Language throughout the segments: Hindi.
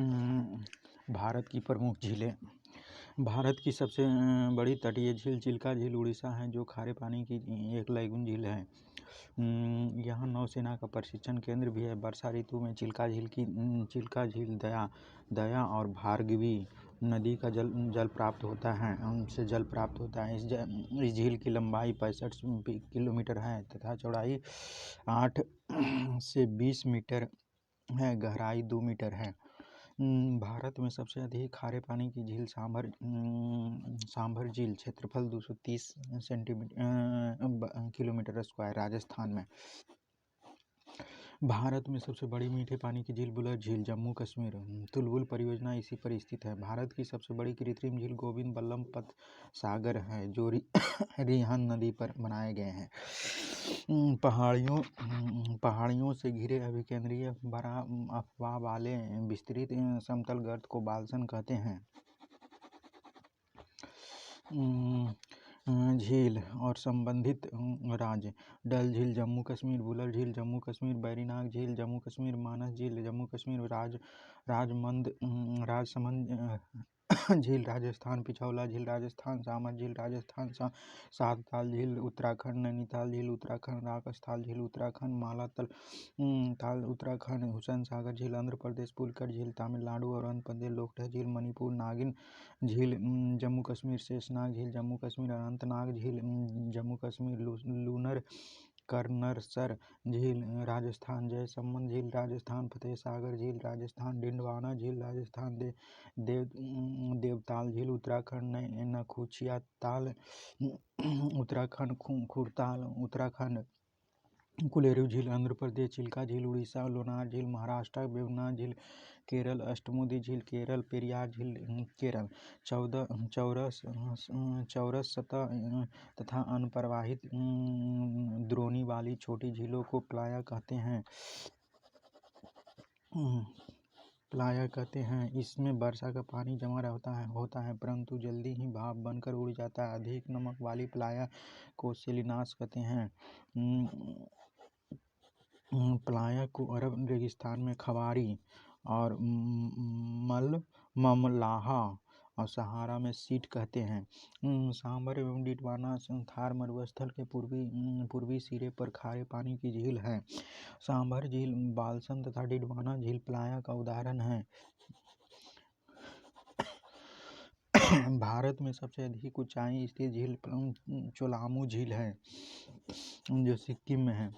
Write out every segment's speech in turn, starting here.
भारत की प्रमुख झीलें। भारत की सबसे बड़ी तटीय झील चिल्का झील उड़ीसा है, जो खारे पानी की एक लैगून झील है। यहाँ नौसेना का प्रशिक्षण केंद्र भी है। वर्षा ऋतु में चिल्का झील दया और भार्गवी नदी का जल प्राप्त होता है, उनसे जल प्राप्त होता है। इस झील की लंबाई 65 किलोमीटर है तथा चौड़ाई 8 से 20 मीटर है, गहराई 2 मीटर है। भारत में सबसे अधिक खारे पानी की झील सांभर झील, क्षेत्रफल 230 किलोमीटर स्क्वायर, राजस्थान में। भारत में सबसे बड़ी मीठे पानी की झील बुलर झील, जम्मू कश्मीर। तुलबुल परियोजना इसी पर स्थित है। भारत की सबसे बड़ी कृत्रिम झील गोविंद बल्लभ पंत सागर है, जो रिहंद नदी पर बनाए गए हैं। पहाड़ियों से घिरे अभिकेंद्रीय बड़ा अफवाह वाले विस्तृत समतल गर्त को बाल्सन कहते हैं। झील और संबंधित राज्य: डल झील जम्मू कश्मीर, बुलर झील जम्मू कश्मीर, बैरीनाग झील जम्मू कश्मीर, मानस झील जम्मू कश्मीर, राजसमंद झील राजस्थान, पिछौला झील राजस्थान, सामर झील राजस्थान, सातताल झील उत्तराखंड, नैनीताल झील उत्तराखंड, राकस्थाल झील उत्तराखंड, ताल उत्तराखंड, हुसैन सागर झील आंध्र प्रदेश, पुलकट झील तमिलनाडु और आंध्र प्रदेश, लोकटा झील मणिपुर, नागिन झील जम्मू कश्मीर, शेषनाग झील जम्मू कश्मीर, अनंतनाग झील जम्मू कश्मीर, लूनर कर्नरसर झील राजस्थान, जयसमंद झील राजस्थान, फतेह सागर झील राजस्थान, डिंडवाना झील राजस्थान, देवताल झील उत्तराखंड, नखुचिया ताल उत्तराखंड, खुरताल उत्तराखंड, कुलेरू झील आंध्र प्रदेश, चिल्का झील उड़ीसा, लोनार झील महाराष्ट्र, वेवनाथ झील केरल, अष्टमुदी झील केरल, पेरियार झील केरल। चौरस सतह तथा अनप्रवाहित द्रोणी वाली छोटी झीलों को प्लाया कहते हैं। इसमें वर्षा का पानी जमा होता है, परंतु जल्दी ही भाप बनकर उड़ जाता है। अधिक नमक वाली प्लाया को सेलिनास कहते हैं। प्लाया को अरब रेगिस्तान में खवारी और ममलाहा और सहारा में सीट कहते हैं। सांभर एवं डिडवाना थार मरुस्थल के पूर्वी सिरे पर खारे पानी की झील है। सांभर झील बाल्सन तथा डिडवाना झील प्लाया का उदाहरण है। भारत में सबसे अधिक ऊंचाई स्थित झील चोलामू झील है, जो सिक्किम में है।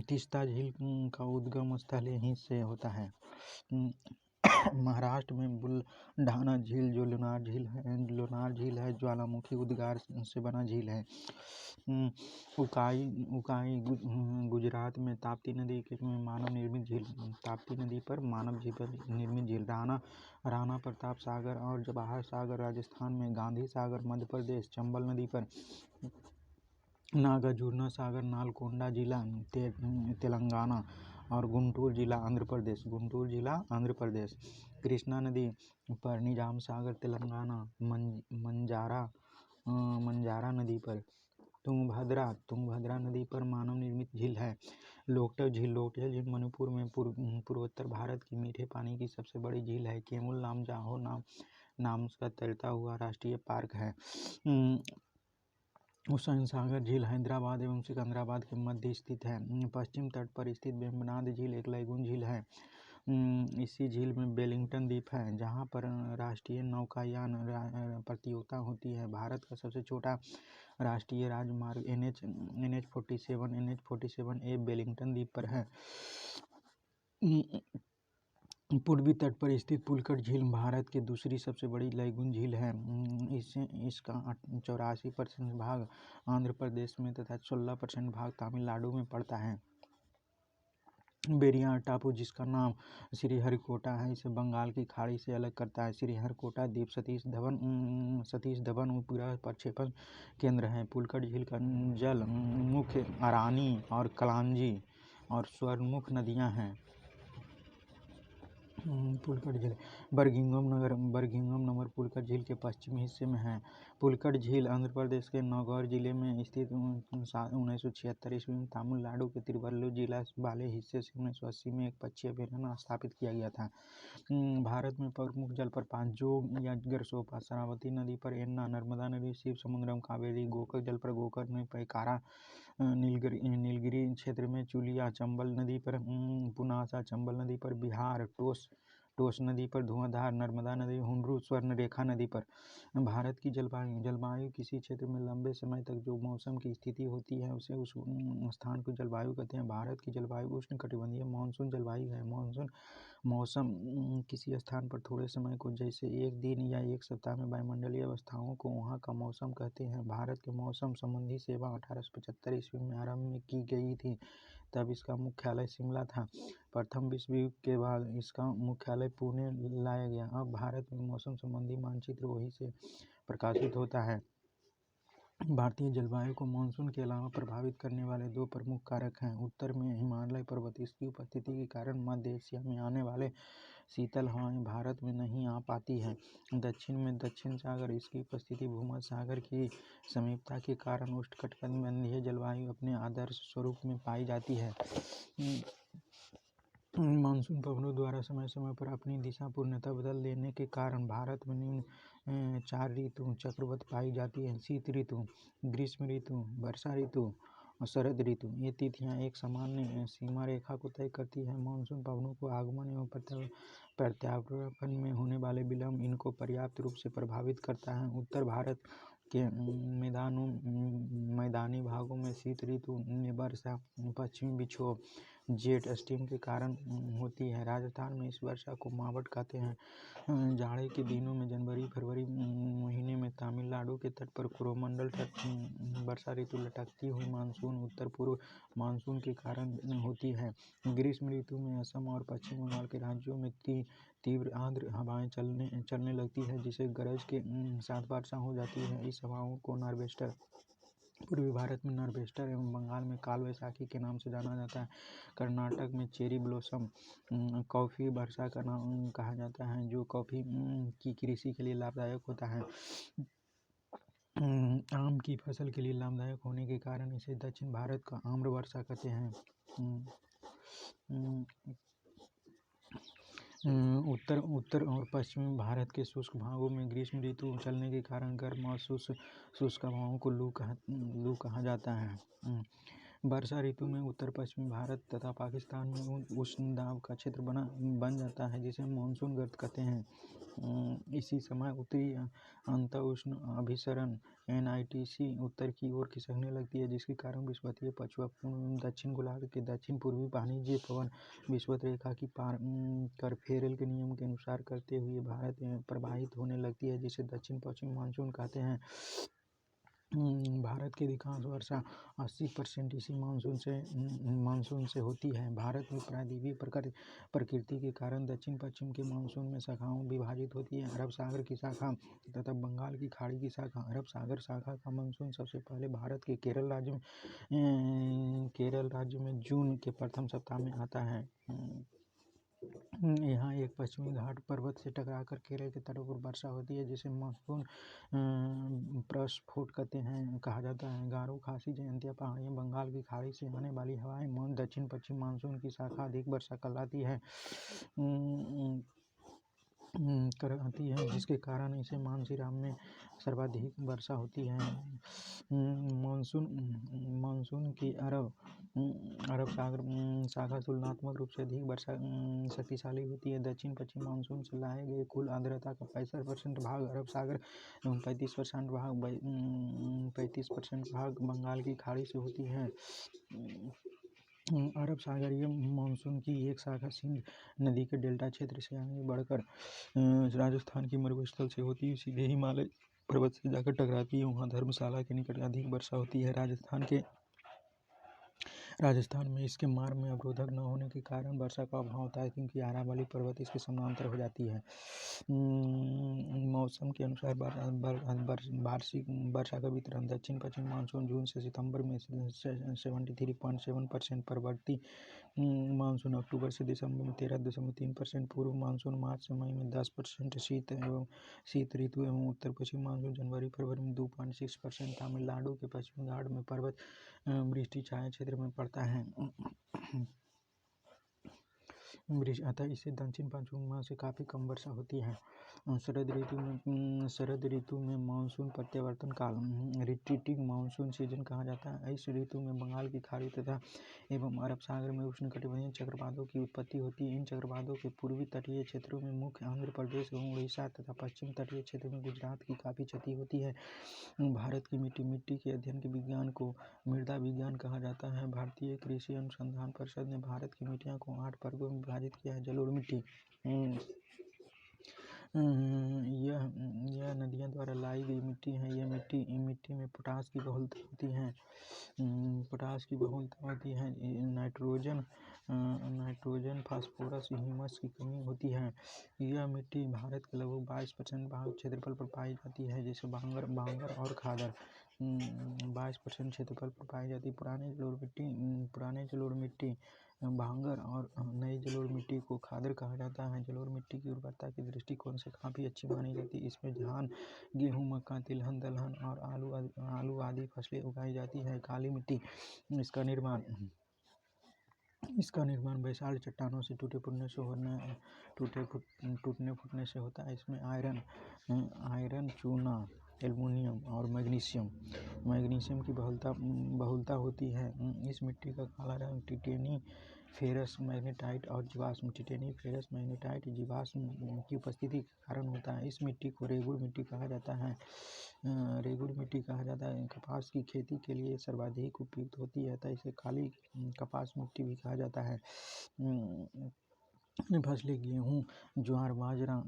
तीस्ता झील का उद्गम स्थल यहीं से होता है। महाराष्ट्र में बुलढाना झील, जो लोनार झील है, ज्वालामुखी उद्गार से बना झील है। उकाई गुजरात में ताप्ती नदी में मानव निर्मित झील, ताप्ती नदी पर मानव निर्मित झील। राणा प्रताप सागर और जवाहर सागर राजस्थान में, गांधी सागर मध्य प्रदेश, चंबल नदी पर नागार्जुन सागर नालकोंडा जिला तेलंगाना और गुंटूर जिला आंध्र प्रदेश। कृष्णा नदी पर निजाम सागर तेलंगाना, मंजारा नदी पर, तुंगभद्रा नदी पर मानव निर्मित झील है। लोकटा झील मणिपुर में पूर्वोत्तर भारत की मीठे पानी की सबसे बड़ी झील है। केमुल लामजाओ नाम का तैरता हुआ राष्ट्रीय पार्क है। हुसैन सागर झील हैदराबाद एवं सिकंदराबाद के मध्य स्थित है। पश्चिम तट पर स्थित वेम्बनाड झील एक लैगून झील है। इसी झील में वेलिंगटन द्वीप है, जहां पर राष्ट्रीय नौकायान प्रतियोगिता होती है। भारत का सबसे छोटा राष्ट्रीय राजमार्ग NH-47A वेलिंगटन द्वीप पर है। पूर्वी तट पर स्थित पुलकट झील भारत की दूसरी सबसे बड़ी लैगून झील है। इसका 84% भाग आंध्र प्रदेश में तथा 16% भाग तमिलनाडु में पड़ता है। बेरियार टापू, जिसका नाम श्रीहरिकोटा है, इसे बंगाल की खाड़ी से अलग करता है। श्रीहरिकोटा द्वीप सतीश धवन उपग्रह प्रक्षेपण केंद्र है। पुलकट झील का जल मुख्य अरानी और कलांजी और स्वर्णमुख नदियां हैं। पुलकट झील बर्गिंघम नगर पुलकट झील के पश्चिमी हिस्से में है। पुलकट झील आंध्र प्रदेश के नौगौर जिले में स्थित 1976 ईस्वी में तमिलनाडु के तिरुवल्लुर जिला वाले हिस्से से 1980 में एक पक्षी अभयारण्य स्थापित किया गया था। भारत में प्रमुख जल प्रपात जोग या गरसोपा, शरावती नदी पर एन्ना, नर्मदा नदी शिव समुद्रम, कावेरी, गोकर जल पर गोकर में पैकारा, नीलगिरी क्षेत्र में चुलिया, चंबल नदी पर पुनासा, चंबल नदी पर बिहार, टोस नदी पर धुआंधार, नर्मदा नदी हुंडरू, स्वर्ण रेखा नदी पर। भारत की जलवायु किसी क्षेत्र में लंबे समय तक जो मौसम की स्थिति होती है उसे उस स्थान को जलवायु कहते हैं। भारत की जलवायु उष्णकटिबंधीय मानसून जलवायु है। मौसम किसी स्थान पर थोड़े समय को, जैसे एक दिन या एक सप्ताह में वायुमंडलीय अवस्थाओं को वहाँ का मौसम कहते हैं। भारत के मौसम संबंधी सेवा 1875 ईस्वी में आरंभ में की गई थी, तब इसका मुख्यालय शिमला था। प्रथम विश्व युद्ध के बाद इसका मुख्यालय पुणे लाया गया। अब भारत में मौसम संबंधी मानचित्र वहीं से प्रकाशित होता है। भारतीय जलवायु को मानसून के अलावा प्रभावित करने वाले दो प्रमुख कारक हैं। उत्तर में हिमालय पर्वत, इसकी उपस्थिति के कारण मध्य एशिया में आने वाले शीतल हवाएं भारत में नहीं आ पाती हैं। दक्षिण में दक्षिण सागर, इसकी उपस्थिति भूमध्य सागर की समीपता के कारण उष्णकटिबंधीय जलवायु अपने आदर्श स्वरूप में पाई जाती है। मानसून पवनों द्वारा समय समय पर अपनी दिशा पूर्णतः बदल देने के कारण भारत में निम्न 4 ऋतु चक्रवत पाई जाती है: शीत ऋतु, ग्रीष्म ऋतु, वर्षा ऋतु और शरद ऋतु। ये तिथियां एक सामान्य सीमा रेखा को तय करती है। मानसून पवनों को आगमन एवं प्रत्यावर्तन में होने वाले विलंब इनको पर्याप्त रूप से प्रभावित करता है। उत्तर भारत के मैदानी भागों में शीत ऋतु में वर्षा पश्चिमी विक्षोभ जेट स्ट्रीम के कारण होती है। राजस्थान में इस वर्षा को मावठ कहते हैं। जाड़े के दिनों में जनवरी फरवरी महीने में तमिलनाडु के तट पर कोरोमंडल वर्षा ऋतु लटकती हुई मानसून उत्तर पूर्व मानसून के कारण होती है। ग्रीष्म ऋतु में असम और पश्चिम बंगाल के राज्यों में तीव्र आर्द्र हवाएं चलने लगती है, जिससे गरज के साथ वर्षा हो जाती है। इस हवाओं को नॉर्वेस्टर, पूर्वी भारत में नॉर्वेस्टर एवं बंगाल में काल वैशाखी के नाम से जाना जाता है। कर्नाटक में चेरी ब्लॉसम कॉफ़ी वर्षा का नाम कहा जाता है, जो कॉफ़ी की कृषि के लिए लाभदायक होता है। आम की फसल के लिए लाभदायक होने के कारण इसे दक्षिण भारत का आम्र वर्षा कहते हैं। उत्तर और पश्चिमी भारत के शुष्क भागों में ग्रीष्म ऋतु चलने के कारण गर्म और शुष्क हवाओं को लू कहा जाता है। वर्षा ऋतु में उत्तर पश्चिमी भारत तथा पाकिस्तान में उष्ण दाब का क्षेत्र बन जाता है, जिसे मानसून गर्त कहते हैं। इसी समय उत्तरी अंत उष्ण अभिसरण NITC उत्तर की ओर खिसकने लगती है, जिसके कारण विषुवतीय पछुआ दक्षिण गोलार्ध के दक्षिण पूर्वी वाणिज्य पवन विषुवत रेखा की पार कर फेरेल के नियम के अनुसार करते हुए भारत में प्रवाहित होने लगती है, जिसे दक्षिण पश्चिम मानसून कहते हैं। भारत की अधिकांश वर्षा 80% इसी मानसून से होती है। भारत में प्रायद्वीपीय प्रकृति के कारण दक्षिण पश्चिम के मानसून में शाखाओं विभाजित होती है: अरब सागर की शाखा तथा बंगाल की खाड़ी की शाखा। अरब सागर शाखा का मानसून सबसे पहले भारत के केरल राज्य में जून के प्रथम सप्ताह में आता है। यहाँ एक पश्चिमी घाट पर्वत से टकराकर केरल के तटों पर वर्षा होती है, जिसे मानसून प्रस्फोट कहा जाता है। गारो, खासी, जयंतिया पहाड़ियाँ, बंगाल की खाड़ी से आने वाली हवाएं दक्षिण पश्चिम मानसून की शाखा अधिक वर्षा कहलाती है जिसके कारण इसे मानसीराम में सर्वाधिक वर्षा होती है। मानसून की अरब सागर शाखा तुलनात्मक रूप से अधिक वर्षा शक्तिशाली होती है। दक्षिण पश्चिम मानसून से लाए गए कुल आर्द्रता का 65% भाग अरब सागर एवं 35% भाग बंगाल की खाड़ी से होती है। अरब सागरीय मानसून की एक शाखा सिंध नदी के डेल्टा क्षेत्र से आगे बढ़कर राजस्थान की मरुस्थल से होती है सीधे हिमालय पर्वत से जाकर टकराती है। वहाँ धर्मशाला के निकट अधिक वर्षा होती है। राजस्थान में इसके मार्ग में अवरोधक न होने के कारण वर्षा का अभाव होता है, क्योंकि अरावली पर्वत इसके समानांतर हो जाती है। मौसम के अनुसार वार्षिक वर्षा का वितरण: दक्षिण पश्चिम मानसून जून से सितंबर में 73.7% प्रवृत्ति मानसून अक्टूबर से दिसंबर में 13.3%, पूर्व मानसून मार्च से मई में 10%, शीत ऋतु एवं उत्तर पश्चिम मानसून जनवरी फरवरी में 2.6%। तमिलनाडु के पश्चिमी घाट में पर्वत वृष्टि छाया क्षेत्र में पड़ता है। अतः इसे दक्षिण पश्चिम माह से काफ़ी कम वर्षा होती है। शरद ऋतु में मानसून प्रत्यावर्तन काल रिट्रीटिंग मानसून सीजन कहा जाता है। इस ऋतु में बंगाल की खाड़ी तथा एवं अरब सागर में उष्णकटिबंधीय चक्रवातों की उत्पत्ति होती है। इन चक्रवातों के पूर्वी तटीय क्षेत्रों में मुख्य आंध्र प्रदेश एवं उड़ीसा तथा पश्चिम तटीय क्षेत्र में गुजरात की काफ़ी क्षति होती है। भारत की मिट्टी के अध्ययन के विज्ञान को मृदा विज्ञान कहा जाता है। भारतीय कृषि अनुसंधान परिषद ने भारत की मिट्टियों को 8 वर्गों में विभाजित किया है। जलोढ़ मिट्टी, यह नदियों द्वारा लाई गई मिट्टी है। यह मिट्टी में पोटाश की बहुलता होती है। नाइट्रोजन, फास्फोरस, ह्यूमस की कमी होती है। यह मिट्टी भारत के लगभग 22% भाग क्षेत्रफल पर पाई जाती है, जैसे बांगर और खादर 22% क्षेत्रफल पर पाई जाती है। पुराने जलोढ़ मिट्टी भांगर और नई जलोढ़ मिट्टी को खादर कहा जाता है। जलोढ़ मिट्टी की उर्वरता के दृष्टिकोण से काफ़ी अच्छी मानी जाती है। इसमें धान, गेहूँ, मक्का, तिलहन, दलहन और आलू आदि फसलें उगाई जाती है। काली मिट्टी, इसका निर्माण बेसाल्ट चट्टानों से टूटने फूटने से होता है। इसमें आयरन, चूना, एल्युमिनियम और मैग्नीशियम की बहुलता होती है। इस मिट्टी का काला रंग टिटेनी फेरस मैग्नेटाइट और जीवाश्म की उपस्थिति के कारण होता है। इस मिट्टी को रेगुड़ मिट्टी कहा जाता है। कपास की खेती के लिए सर्वाधिक उपयुक्त होती है, अतः इसे काली कपास मिट्टी भी कहा जाता है। फसलें गेहूँ, ज्वार, बाजरा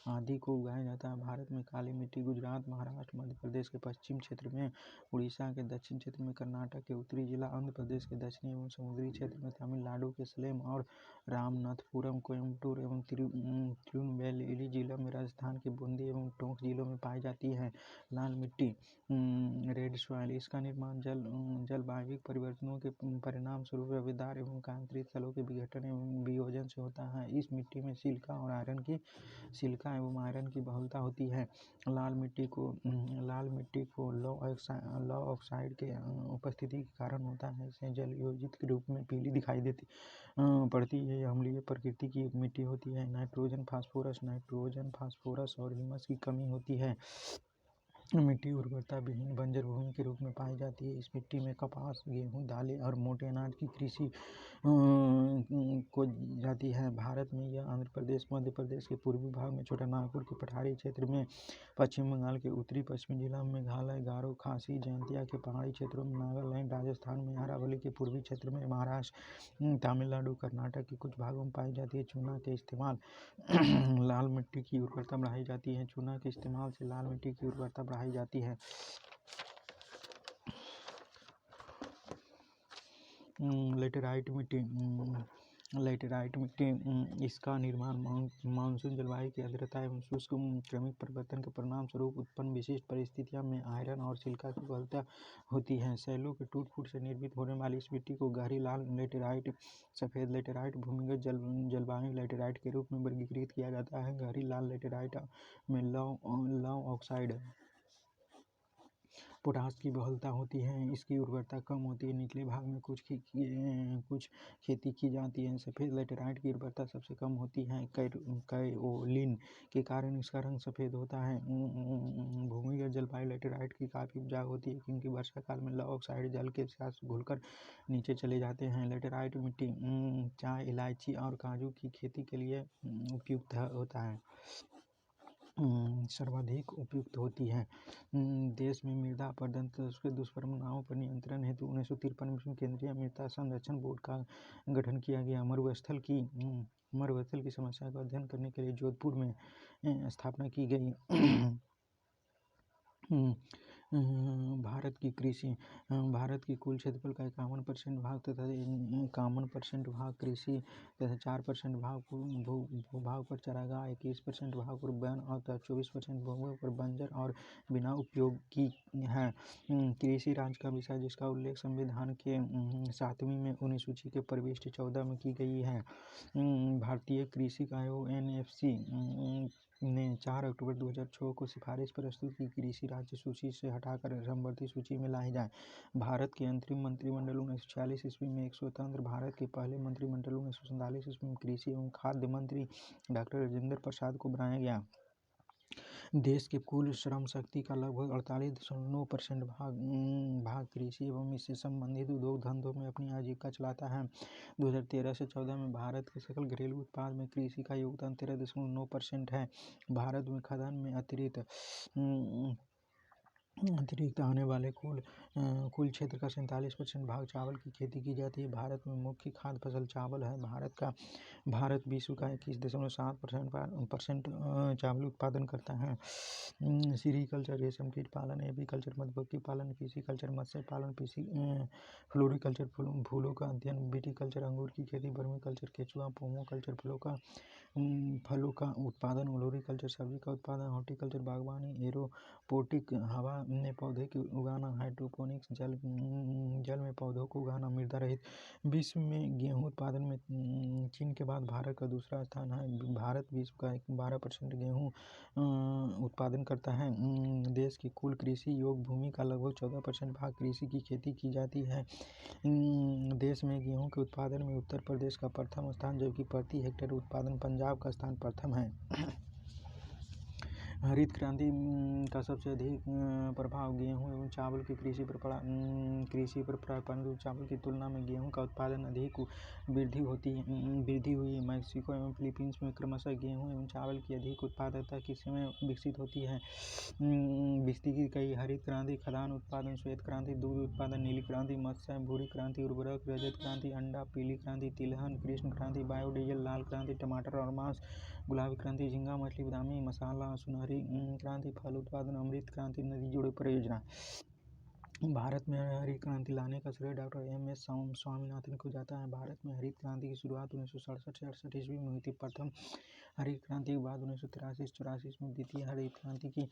आदि को उगाया जाता है। भारत में काली मिट्टी गुजरात, महाराष्ट्र, मध्य प्रदेश के पश्चिम क्षेत्र में, उड़ीसा के दक्षिण क्षेत्र में, कर्नाटक के उत्तरी जिला, आंध्र प्रदेश के दक्षिणी एवं समुद्री क्षेत्र में, तमिलनाडु के सलेम और रामनाथपुरम, कोयम्बटूर एवं तिरुनेलवेली जिलों में, राजस्थान के बूंदी एवं टोंक जिलों में पाई जाती है। लाल मिट्टी रेड सॉइल, इसका निर्माण जलवायु परिवर्तनों के परिणाम स्वरूप रवेदार एवं कांकरीय तलों के विघटन एवं वियोजन से होता है। इस मिट्टी में सिलिका एवं आयरन की बहुलता होती है। लाल मिट्टी को लौ ऑक्साइड के उपस्थिति के कारण होता है। इसे जलयोजित के रूप में पीली दिखाई पड़ती है। यह अम्लीय प्रकृति की मिट्टी होती है। नाइट्रोजन, फास्फोरस और ह्यूमस की कमी होती है। मिट्टी उर्वरता विहीन बंजर भूमि के रूप में पाई जाती है। इस मिट्टी में कपास, गेहूँ, दालें और मोटे अनाज की कृषि को जाती है। भारत में यह आंध्र प्रदेश, मध्य प्रदेश के पूर्वी भाग में, छोटा नागपुर के पठारी क्षेत्र में, पश्चिम बंगाल के उत्तरी पश्चिमी जिला में, मेघालय, गारो, खासी, जयंतिया के पहाड़ी क्षेत्रों में, नागालैंड, राजस्थान में, अरावली के पूर्वी क्षेत्र में, महाराष्ट्र, तमिलनाडु, कर्नाटक के कुछ भागों में पाई जाती है। चूना के इस्तेमाल लाल मिट्टी की उर्वरता बढ़ाई जाती है। चूना के इस्तेमाल से लाल मिट्टी की उर्वरता बढ़ाई जाती है। लेटेराइट मिट्टी, इसका निर्माण मानसून जलवायु की आर्द्रता एवं शुष्क क्रमिक परिवर्तन के परिणाम स्वरूप उत्पन्न विशिष्ट परिस्थितियों में आयरन और सिलिका की बहुलता होती है। शैलों के टूट-फूट से निर्मित होने वाली इस मिट्टी को गहरी लाल लेटेराइट, सफ़ेद लेटेराइट, भूमिगत जलवायु लेटेराइट के रूप में वर्गीकृत किया जाता है। गहरी लाल लेटेराइट में लौ ऑक्साइड, पोटाश की बहुलता होती है। इसकी उर्वरता कम होती है। निचले भाग में कुछ खेती की जाती है। सफ़ेद लेटेराइट की उर्वरता सबसे कम होती है। कायोलिन के कारण इसका रंग सफ़ेद होता है। भूमिगत जलवायु लेटेराइट की काफ़ी उपजाऊ होती है, क्योंकि वर्षा काल में लौ ऑक्साइड जल के साथ घुलकर नीचे चले जाते हैं। लेटेराइट मिट्टी चाय, इलायची और काजू की खेती के लिए उपयुक्त होता है, सर्वाधिक उपयुक्त होती है। देश में मृदा अपरदन के दुष्परिणामों पर नियंत्रण हेतु 1953 में केंद्रीय मृदा संरक्षण बोर्ड का गठन किया गया। मरुस्थल की समस्या का अध्ययन करने के लिए जोधपुर में स्थापना की गई। भारत की कृषि भारत की कुल क्षेत्रफल का 51% भाग तथा 51% भाग कृषि तथा 4% भाग भूभाग पर चारागाह, 21% भाग पर वन और 24% भूभाग पर बंजर और बिना उपयोग की है। कृषि राज्य का विषय जिसका उल्लेख संविधान के 7वीं में अनुसूची के प्रविष्टि 14 में की गई है। भारतीय कृषि आयोग (NFC) ने 4 अक्टूबर 2006 को सिफारिश प्रस्तुत की कृषि राज्य सूची से हटाकर समवर्ती सूची में लाए जाएं। भारत के अंतरिम मंत्रिमंडल 1946 ईस्वी में एक स्वतंत्र भारत के पहले मंत्रिमंडल 1947 ईस्वी में कृषि एवं खाद्य मंत्री डॉक्टर राजेंद्र प्रसाद को बनाया गया। देश के कुल श्रम शक्ति का लगभग 48.9% भाग कृषि एवं इससे संबंधित उद्योग धंधों में अपनी आजीविका चलाता है। 2013 से 14 में भारत के सकल घरेलू उत्पाद में कृषि का योगदान 13.9% है। भारत में खदान में अतिरिक्त आने वाले कुल क्षेत्र का 47% भाग चावल की खेती की जाती है। भारत में मुख्य खाद्य फसल चावल है। भारत विश्व का 21.7% चावल उत्पादन करता है। सीरीकल्चर, रेशम कीट पालन, एपीकल्चर, मधुमक्खी पालन, फिशिकल्चर, मत्स्य पालन, फ्लोरिकल्चर, फूलों का अध्ययन, विटीकल्चर, अंगूर की खेती, वर्मीकल्चर, केचुआ, पोमोकल्चर, फलों का उत्पादन, ओलोरीकल्चर, सब्जी का उत्पादन, हॉर्टिकल्चर, बागवानी, एरोपोनिक, हवा में पौधे को उगाना, हाइड्रोपोनिक्स, जल में पौधों को उगाना, मृदा रहित। विश्व में गेहूं उत्पादन में चीन के बाद भारत का दूसरा स्थान है। भारत विश्व का 12% गेहूं उत्पादन करता है। देश की कुल कृषि योग्य भूमि का लगभग 14% भाग कृषि की खेती की जाती है। देश में गेहूं के उत्पादन में उत्तर प्रदेश का प्रथम स्थान, जबकि प्रति हेक्टेयर उत्पादन पंजाब का स्थान प्रथम है। हरित क्रांति का सबसे अधिक प्रभाव गेहूं एवं चावल की कृषि पर पड़ा, परंतु चावल की तुलना में गेहूं का उत्पादन अधिक वृद्धि हुई। मैक्सिको एवं फिलीपींस में क्रमशः गेहूं एवं चावल की अधिक उत्पादकता किस्में विकसित होती है। विकसित की गई हरित क्रांति खदान उत्पादन, श्वेत क्रांति दूध उत्पादन, नीली क्रांति मत्स्य, भूरी क्रांति उर्वरक, रजत क्रांति अंडा, पीली क्रांति तिलहन, कृष्ण क्रांति बायोडीजल, लाल क्रांति टमाटर और मांस, गुलाबी क्रांति झींगा मछली, बादामी मसाला, सुनहरी क्रांति फल उत्पादन, अमृत क्रांति नदी जोड़ो परियोजना। भारत में हरित क्रांति लाने का श्रेय डॉक्टर M.S. स्वामीनाथन को जाता है। भारत में हरित क्रांति की शुरुआत 1967 से 68 ईस्वी में हुई थी। प्रथम हरित क्रांति के बाद 1983-84 में द्वितीय हरित क्रांति की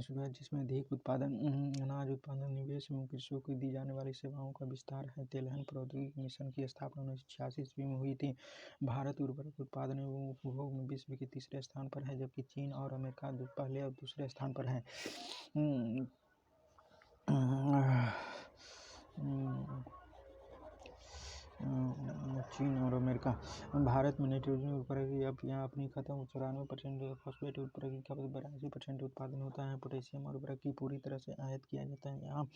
शुरुआत, जिसमें अधिक उत्पादन, अनाज उत्पादन, निवेश एवं कृषकों को दी जाने वाली सेवाओं का विस्तार है। तिलहन प्रौद्योगिकी मिशन की स्थापना 1986 ईस्वी में हुई थी। भारत उर्वरक उत्पादन एवं उपभोग में विश्व के तीसरे स्थान पर है, जबकि चीन और अमेरिका पहले और दूसरे स्थान पर है। चीन और अमेरिका। भारत में नाइट्रोजन उर्वरक की अब यहाँ अपनी खत्म 94%, फॉस्फेट उर्वरक की खपत 82% उत्पादन होता है। पोटेशियम उर्वरक की पूरी तरह से आयात किया जाता है। यहाँ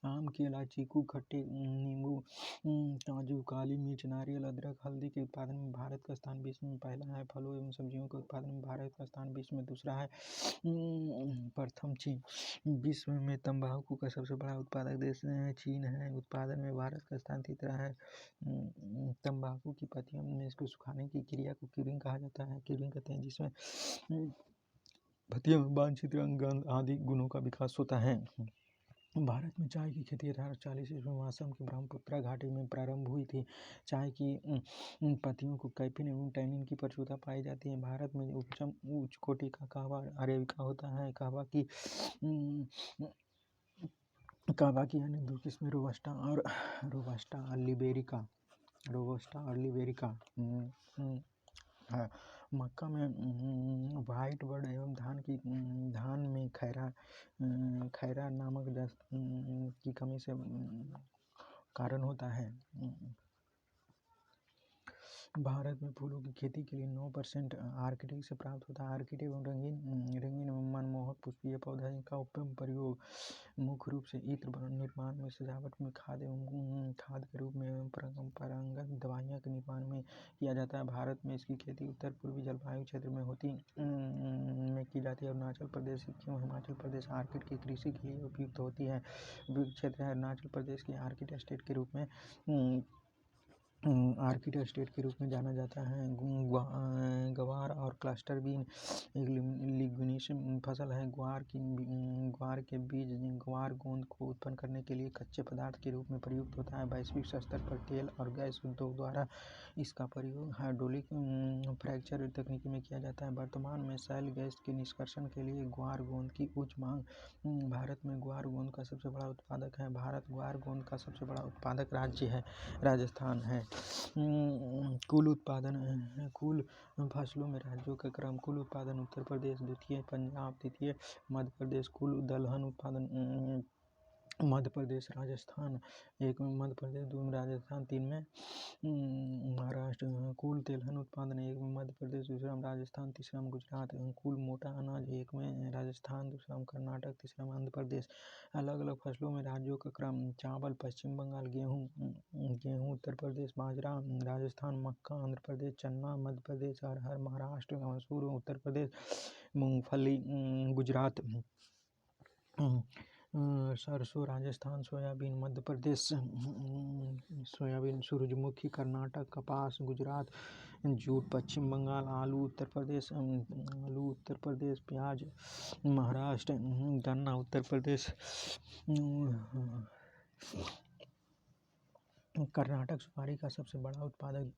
आम, केला, चीकू, खट्टे नींबू, काजू, काली मिर्च, नारियल, अदरक, हल्दी के उत्पादन में भारत का स्थान विश्व में पहला है। फलों एवं सब्जियों के उत्पादन में भारत का स्थान विश्व में दूसरा है। प्रथम चीन। विश्व में तंबाकू का सबसे बड़ा उत्पादक देश चीन है। उत्पादन में भारत का स्थान तीसरा है। तंबाकू की पत्तियों में इसको सुखाने की क्रिया को क्यूरिंग कहा जाता है। क्यूरिंग कहते हैं जिसमें पत्तियों में वांछित रंग, गंध आदि गुणों का विकास होता है। भारत में चाय की खेती 1840 ईस्वी में असम की ब्रह्मपुत्रा घाटी में प्रारंभ हुई थी। चाय की पत्तियों को कैफीन एवं टैनिन की प्रचुरता पाई जाती है। भारत में उच्च कोटि का कहवा अरेबिका होता है। कहवा की अन्य दो किस्में रोबस्टा और लिबेरिका है। मक्का में व्हाइट बर्ड एवं धान में खैरा नामक की कमी से कारण होता है। भारत में फूलों की खेती के लिए 9% आर्किटिक से प्राप्त होता है। आर्किटिक एवं रंगीन एवं मनमोहक पुष्पीय पौधा है। इनका प्रयोग मुख्य रूप से इत्र निर्माण में, सजावट में, खाद के रूप में एवं परंपरागत दवाइयाँ के निर्माण में किया जाता है। भारत में इसकी खेती उत्तर पूर्वी जलवायु क्षेत्र में की जाती है। अरुणाचल प्रदेश, सिक्किम, हिमाचल प्रदेश आर्किड की कृषि के लिए उपयुक्त होती है। क्षेत्र है अरुणाचल प्रदेश के आर्किड स्टेट के रूप में आर्किड स्टेट के रूप में जाना जाता है। ग्वार और क्लस्टर बीन एक लिग्यूमिनस फसल है। ग्वार के बीज ग्वार गोंद को उत्पन्न करने के लिए कच्चे पदार्थ के रूप में प्रयुक्त होता है। वैश्विक स्तर पर तेल और गैस उद्योग द्वारा इसका प्रयोग हाइड्रोलिक फ्रैक्चर तकनीक में किया जाता है। वर्तमान में शैल गैस के निष्कर्षण के लिए ग्वार गोंद की उच्च मांग। भारत में ग्वार गोंद का सबसे बड़ा उत्पादक है। भारत ग्वार गोंद का सबसे बड़ा उत्पादक राज्य है राजस्थान है। कुल फसलों में राज्यों का क्रम। कुल उत्पादन उत्तर प्रदेश द्वितीय, पंजाब तृतीय, मध्य प्रदेश। कुल दलहन उत्पादन मध्य प्रदेश राजस्थान एक में, मध्य प्रदेश दो में, राजस्थान तीन में, महाराष्ट्र। कुल तेलहन उत्पादन एक में मध्य प्रदेश, दूसरा में राजस्थान, तीसरा में गुजरात। कुल मोटा अनाज एक में राजस्थान, दूसरा में कर्नाटक, तीसरा में आंध्र प्रदेश। अलग अलग फसलों में राज्यों का क्रम। चावल पश्चिम बंगाल, गेहूँ उत्तर प्रदेश, बाजरा राजस्थान, मक्का आंध्र प्रदेश, चना मध्य प्रदेश, अरहर महाराष्ट्र, मसूर उत्तर प्रदेश, मूंगफली गुजरात, सरसों राजस्थान, सोयाबीन मध्य प्रदेश, सोयाबीन सूरजमुखी कर्नाटक, कपास गुजरात, जूट पश्चिम बंगाल, आलू उत्तर प्रदेश, प्याज महाराष्ट्र, गन्ना उत्तर प्रदेश, कर्नाटक सुपारी का सबसे बड़ा उत्पादक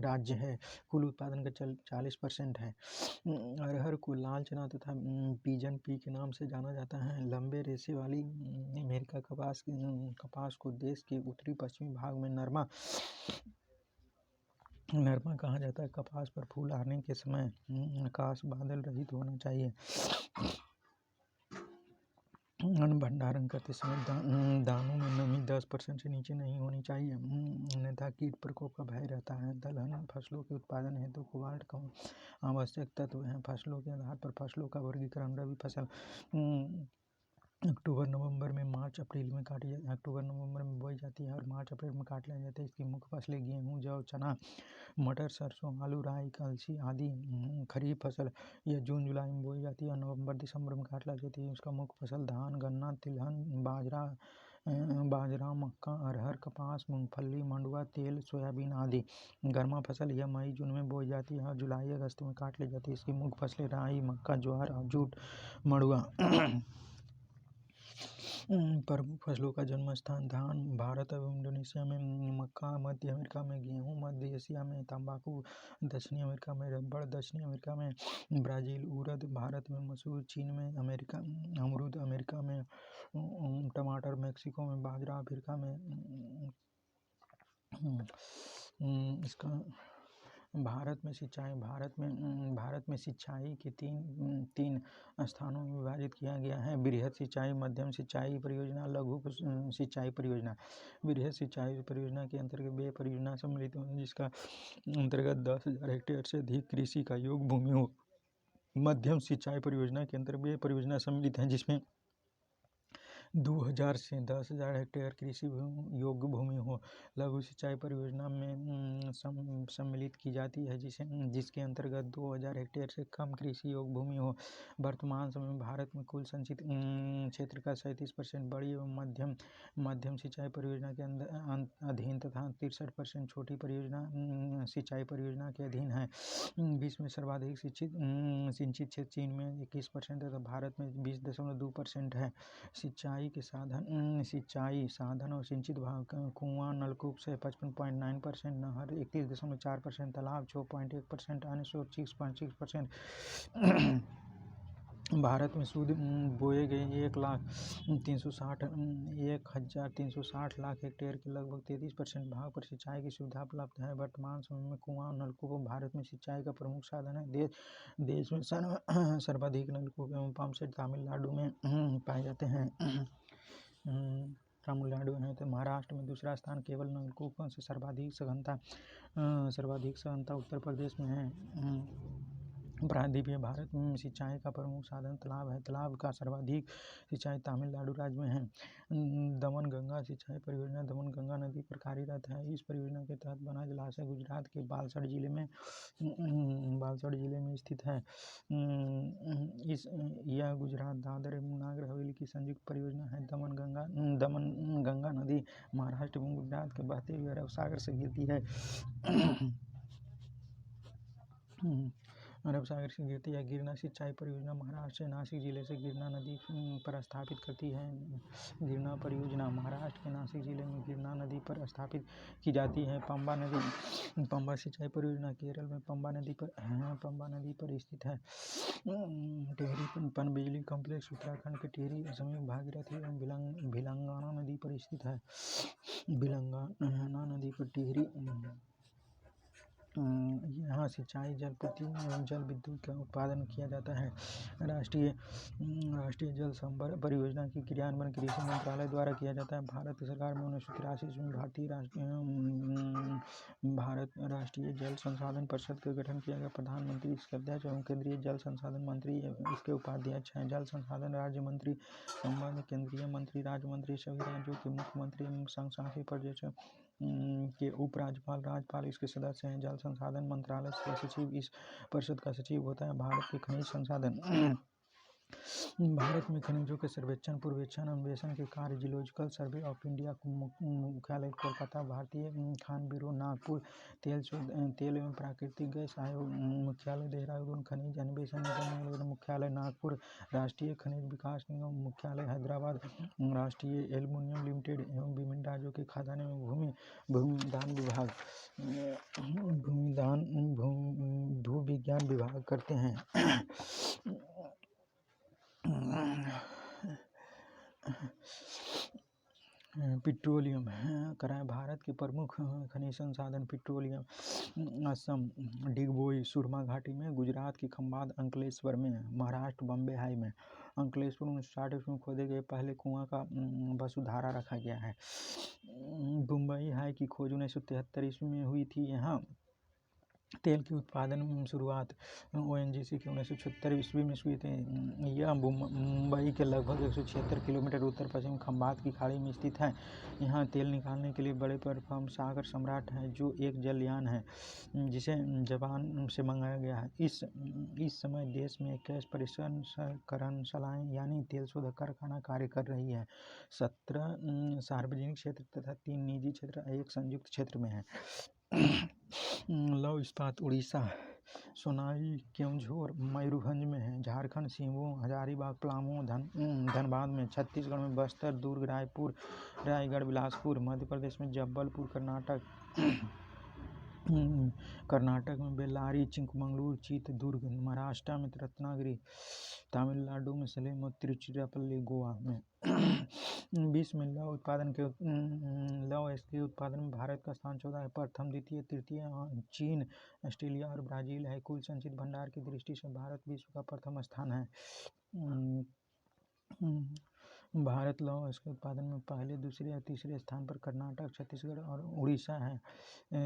राज्य है। कुल उत्पादन का 40% है। अरहर को लाल चना तथा पिजन पी के नाम से जाना जाता है। लंबे रेशे वाली अमेरिका कपास को देश के उत्तरी पश्चिमी भाग में नरमा कहा जाता है। कपास पर फूल आने के समय आकाश बादल रहित होना चाहिए। अन्न भंडारण करते समय दानों में नमी 10% से नीचे नहीं होनी चाहिए, अन्यथा कीट प्रकोप का भय रहता है। दलहन फसलों के उत्पादन हेतु कोबाल्ट का आवश्यक तत्व है। फसलों के आधार पर फसलों का वर्गीकरण। रबी फसल अक्टूबर नवंबर में बोई जाती है और मार्च अप्रैल में काट ली जाती है। इसकी मुख्य फसलें गेहूँ, जौ, चना, मटर, सरसों, आलू, राई, अलसी आदि। खरीफ फसल यह जून जुलाई में बोई जाती है और नवंबर दिसंबर में काट ली जाती है। उसका मुख्य फसल धान, गन्ना, तिलहन, बाजरा, मक्का, अरहर, कपास, मूंगफली, मंडुआ, तेल, सोयाबीन आदि। गर्मा फसल यह मई जून में बोई जाती है और जुलाई अगस्त में काट ली जाती है। इसकी मुख्य फसलें राई, मक्का, ज्वार और जूट, मड़ुआ। प्रमुख फसलों का जन्म स्थान। धान भारत एवं इंडोनेशिया में, मक्का मध्य अमेरिका में, गेहूँ मध्य एशिया में, तंबाकू दक्षिणी अमेरिका में, रबड़ दक्षिणी अमेरिका में, ब्राज़ील, उड़द भारत में, मसूर चीन में, अमरूद अमेरिका में, टमाटर मैक्सिको में, बाजरा अफ्रीका में। इसका भारत में सिंचाई के तीन स्थानों में विभाजित किया गया है। बृहद सिंचाई, मध्यम सिंचाई परियोजना, लघु सिंचाई परियोजना। बृहद सिंचाई परियोजना के अंतर्गत वे परियोजना सम्मिलित हैं जिसका अंतर्गत 10,000 हेक्टेयर से अधिक कृषि का योग्य भूमि हो। मध्यम सिंचाई परियोजना के अंतर्गत वे परियोजना सम्मिलित हैं जिसमें 2,000 से 10,000 हेक्टेयर कृषि योग्य भूमि हो। लघु सिंचाई परियोजना में सम्मिलित की जाती है जिसके अंतर्गत 2,000 हेक्टेयर से कम कृषि योग्य भूमि हो। वर्तमान समय में भारत में कुल संचित क्षेत्र का 37% बड़ी एवं मध्यम सिंचाई परियोजना के अधीन तथा 63% छोटी सिंचाई परियोजना के अधीन है। विश्व में सर्वाधिक सिंचित क्षेत्र चीन में 21% तथा भारत में 20.2% है। सिंचाई साधन और सिंचित भाग। कुआं नलकूप से 55.9%, नहर 31.4%, तालाब 6.1%, अन्य स्रोत 6.6%। भारत में शुद्ध बोए गए 1,360 लाख हेक्टेयर के लगभग 33% भाग पर सिंचाई की सुविधा उपलब्ध है। वर्तमान समय में कुआं नलकूप भारत में सिंचाई का प्रमुख साधन है। देश में सर्वाधिक नलकूप एवं पंप सेट तमिलनाडु में पाए जाते हैं। तमिलनाडु है तो महाराष्ट्र में दूसरा स्थान। केवल नलकूपों से सर्वाधिक सघनता उत्तर प्रदेश में है। प्रायद्वीपीय भारत में सिंचाई का प्रमुख साधन तालाब है। तालाब का सर्वाधिक सिंचाई तमिलनाडु राज्य में है। दमन गंगा सिंचाई परियोजना दमन गंगा नदी पर कार्यरत है। इस परियोजना के तहत बना जलाशय गुजरात के बालसड़ जिले में स्थित है। यह गुजरात, दादर एवं नागर हवेली की संयुक्त परियोजना है। दमन गंगा नदी महाराष्ट्र एवं गुजरात के बहते हुए अरब सागर से गिरती है। अरब सागर से गिरती है। गिरना सिंचाई परियोजना महाराष्ट्र के नासिक जिले से गिरना नदी पर स्थापित करती है। गिरना परियोजना महाराष्ट्र के नासिक जिले में गिरना नदी पर स्थापित की जाती है। पंबा सिंचाई परियोजना केरल में पंबा नदी पर स्थित है। टिहरी पनबिजली कॉम्प्लेक्स उत्तराखंड के टिहरी, असम में भागीरथी एवं भिलंगाना नदी पर स्थित है। भिलंगाना नदी पर टिहरी यहाँ सिंचाई, जल प्रतिदिन एवं जल विद्युत का उत्पादन किया जाता है। राष्ट्रीय जल संभर परियोजना की क्रियान्वयन कृषि मंत्रालय द्वारा किया जाता है। भारत सरकार में 1983 में भारत राष्ट्रीय जल संसाधन परिषद का गठन किया गया। प्रधानमंत्री इसके अध्यक्ष एवं केंद्रीय जल संसाधन मंत्री इसके उपाध्यक्ष हैं। जल संसाधन राज्य मंत्री संबंध केंद्रीय मंत्री, राज्य मंत्री, सभी राज्यों के मुख्यमंत्री एवं संघ शासित प्रदेशों के राज्यपाल इसके सदस्य हैं। जल संसाधन मंत्रालय के सचिव इस परिषद का सचिव होता है। भारत के खनिज संसाधन भारत में खनिजों के सर्वेक्षण, पूर्वेक्षण, अन्वेषण के कार्य जियोलॉजिकल सर्वे ऑफ इंडिया मुख्यालय कोलकाता, भारतीय खान ब्यूरो नागपुर, तेल एवं प्राकृतिक गैस आयोग मुख्यालय देहरादून, खनिज अन्वेषण निगम मुख्यालय नागपुर, राष्ट्रीय खनिज विकास निगम मुख्यालय हैदराबाद, राष्ट्रीय एल्युमिनियम लिमिटेड एवं विभिन्न राज्यों के खदान एवं भू विज्ञान विभाग करते हैं। पेट्रोलियम कराए भारत के प्रमुख खनिज संसाधन पेट्रोलियम असम डिगबोई सुरमा घाटी में, गुजरात की खंबात अंकलेश्वर में, महाराष्ट्र बम्बे हाई में। अंकलेश्वर 1960 में खोदे गए पहले कुआं का वसुधारा रखा गया है। बम्बई हाई की खोज 1973 ईस्वी में हुई थी। यहाँ तेल की उत्पादन शुरुआत ONGC के 1976 ईस्वी में हुई थी। यह मुंबई के लगभग 176 किलोमीटर उत्तर पश्चिम खंबात की खाड़ी में स्थित है। यहाँ तेल निकालने के लिए बड़े प्लेटफॉर्म सागर सम्राट है, जो एक जलयान है जिसे जापान से मंगाया गया है। इस समय देश में 21 परिसंस्करणशालाएं यानी तेल शोधक कारखाना कार्य कर रही है। 17 सार्वजनिक क्षेत्र तथा 3 निजी क्षेत्र एक संयुक्त क्षेत्र में है। लौह इस्पात उड़ीसा सोनाई केवंझर मयूरभंज में है। झारखंड सिंहभूम हजारीबाग पलामू धनबाद में। छत्तीसगढ़ में बस्तर दुर्ग रायगढ़ बिलासपुर। मध्य प्रदेश में जबलपुर। कर्नाटक में बेल्लारी चिकमंगलूर चित्रदुर्ग। महाराष्ट्र में रत्नागिरी। तमिलनाडु में सलेम और तिरुचिरापल्ली। गोवा में। विश्व में लौह के उत्पादन में भारत का स्थान 14 है। प्रथम, द्वितीय, तृतीय चीन, ऑस्ट्रेलिया और ब्राजील है। कुल संचित भंडार की दृष्टि से भारत विश्व का प्रथम स्थान है। भारत लौह के उत्पादन में पहले, दूसरे और तीसरे स्थान पर कर्नाटक, छत्तीसगढ़ और उड़ीसा है।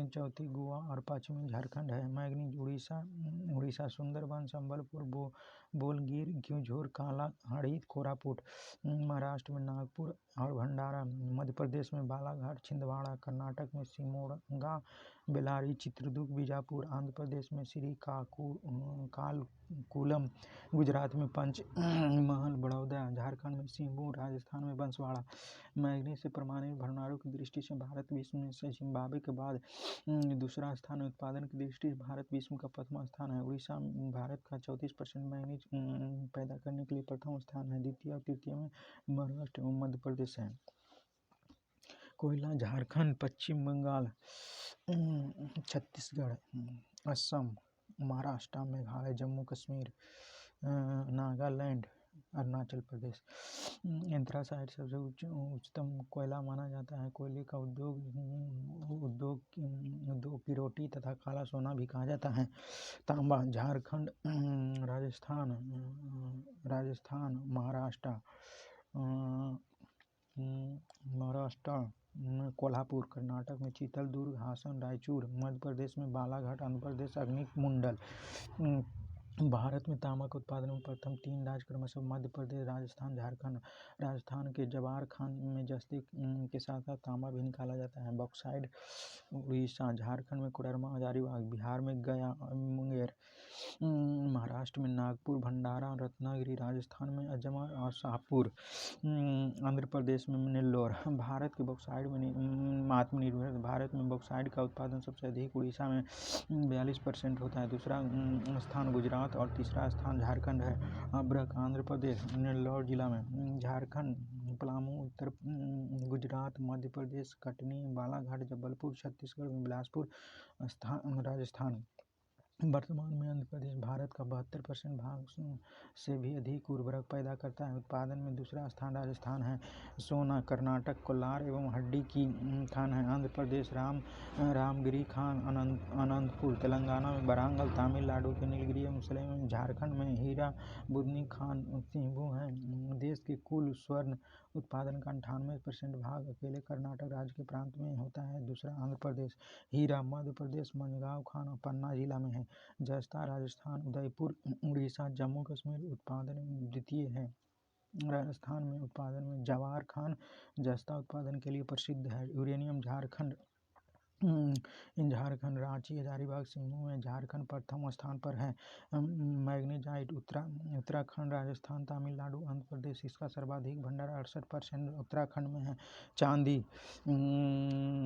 चौथी गोवा और पांचवी झारखंड है। मैग्नीज उड़ीसा सुंदरबन, संबलपुर, बोलगीर, क्योंझोर, काला हड़ीद, कोरापुट। महाराष्ट्र में नागपुर और भंडारा। मध्य प्रदेश में बालाघाट, छिंदवाड़ा। कर्नाटक में शिमोगा, बेल्लारी, चित्रदुर्ग, बीजापुर। आंध्र प्रदेश में श्रीकाकुलम। गुजरात में पंचमहल, बड़ौदा। झारखंड में सिंहभूम। राजस्थान में बांसवाड़ा। मैग्नीज से परमाणु भंडारों की दृष्टि से भारत विश्व में से जिम्बाब्वे के बाद दूसरा स्थान है। उत्पादन की दृष्टि से भारत विश्व का प्रथम स्थान है। उड़ीसा भारत का 34% मैग्नीज पैदा करने के लिए प्रथम स्थान है। द्वितीय और तृतीय में महाराष्ट्र एवं मध्य प्रदेश है। कोयला झारखंड, पश्चिम बंगाल, छत्तीसगढ़, असम, महाराष्ट्र, मेघालय, जम्मू कश्मीर, नागालैंड, अरुणाचल प्रदेश। एंथ्रासाइट सबसे उच्चतम कोयला माना जाता है। कोयले का उद्योग की रोटी तथा काला सोना भी कहा जाता है। तांबा झारखंड, राजस्थान, महाराष्ट्र में कोल्हापुर। कर्नाटक में चित्रदुर्ग, हासन, रायचूर। मध्य प्रदेश में बालाघाट। आंध्र प्रदेश अग्निकुंडल। भारत में तांबा के उत्पादन में प्रथम 3 राज्य क्रमशः मध्य प्रदेश, राजस्थान, झारखंड। राजस्थान के जवार खान में जस्ती के साथ साथ तांबा भी निकाला जाता है। बॉक्साइट उड़ीसा, झारखंड में कोडरमा, हजारीबाग, बिहार में गया, मुंगेर, महाराष्ट्र में नागपुर, भंडारा, रत्नागिरी, राजस्थान में अजमेर और शाहपुर, आंध्र प्रदेश में नेल्लोर। भारत के बॉक्साइट में आत्मनिर्भर भारत में बॉक्साइट का उत्पादन सबसे अधिक उड़ीसा में 42% होता है। दूसरा स्थान गुजरात और तीसरा स्थान झारखंड है। अब्रक आंध्र प्रदेश, नेल्लोर जिला में, झारखंड पलामू, उत्तर गुजरात, मध्य प्रदेश कटनी, बालाघाट, जबलपुर, छत्तीसगढ़ में बिलासपुर, राजस्थान। वर्तमान में आंध्र प्रदेश भारत का 72% भाग से भी अधिक उर्वरक पैदा करता है। उत्पादन में दूसरा स्थान राजस्थान है। सोना, कर्नाटक कोलार एवं हड्डी की खान है। आंध्र प्रदेश रामगिरी खान, अनंतपुर, तेलंगाना में वारंगल, तमिलनाडु के नीलगिरी एवं सलेम, झारखंड में हीरा बुदनी खान सिंहभू है। देश के कुल स्वर्ण उत्पादन का 98% भाग अकेले कर्नाटक राज्य के प्रांत में होता है। दूसरा आंध्र प्रदेश, हीरा मध्य प्रदेश, मंझगांव खान और पन्ना जिला में है। जस्ता राजस्थान, उदयपुर उड़ीसा, जम्मू कश्मीर उत्पादन में द्वितीय है। राजस्थान में उत्पादन में जवार खान जस्ता उत्पादन के लिए प्रसिद्ध है। यूरेनियम झारखंड, रांची, हजारीबाग, सिंहभूम में झारखंड प्रथम स्थान पर है। मैग्नेजाइट उत्तराखंड, राजस्थान, तमिलनाडु, आंध्र प्रदेश इसका सर्वाधिक भंडार 68% उत्तराखंड में है। चांदी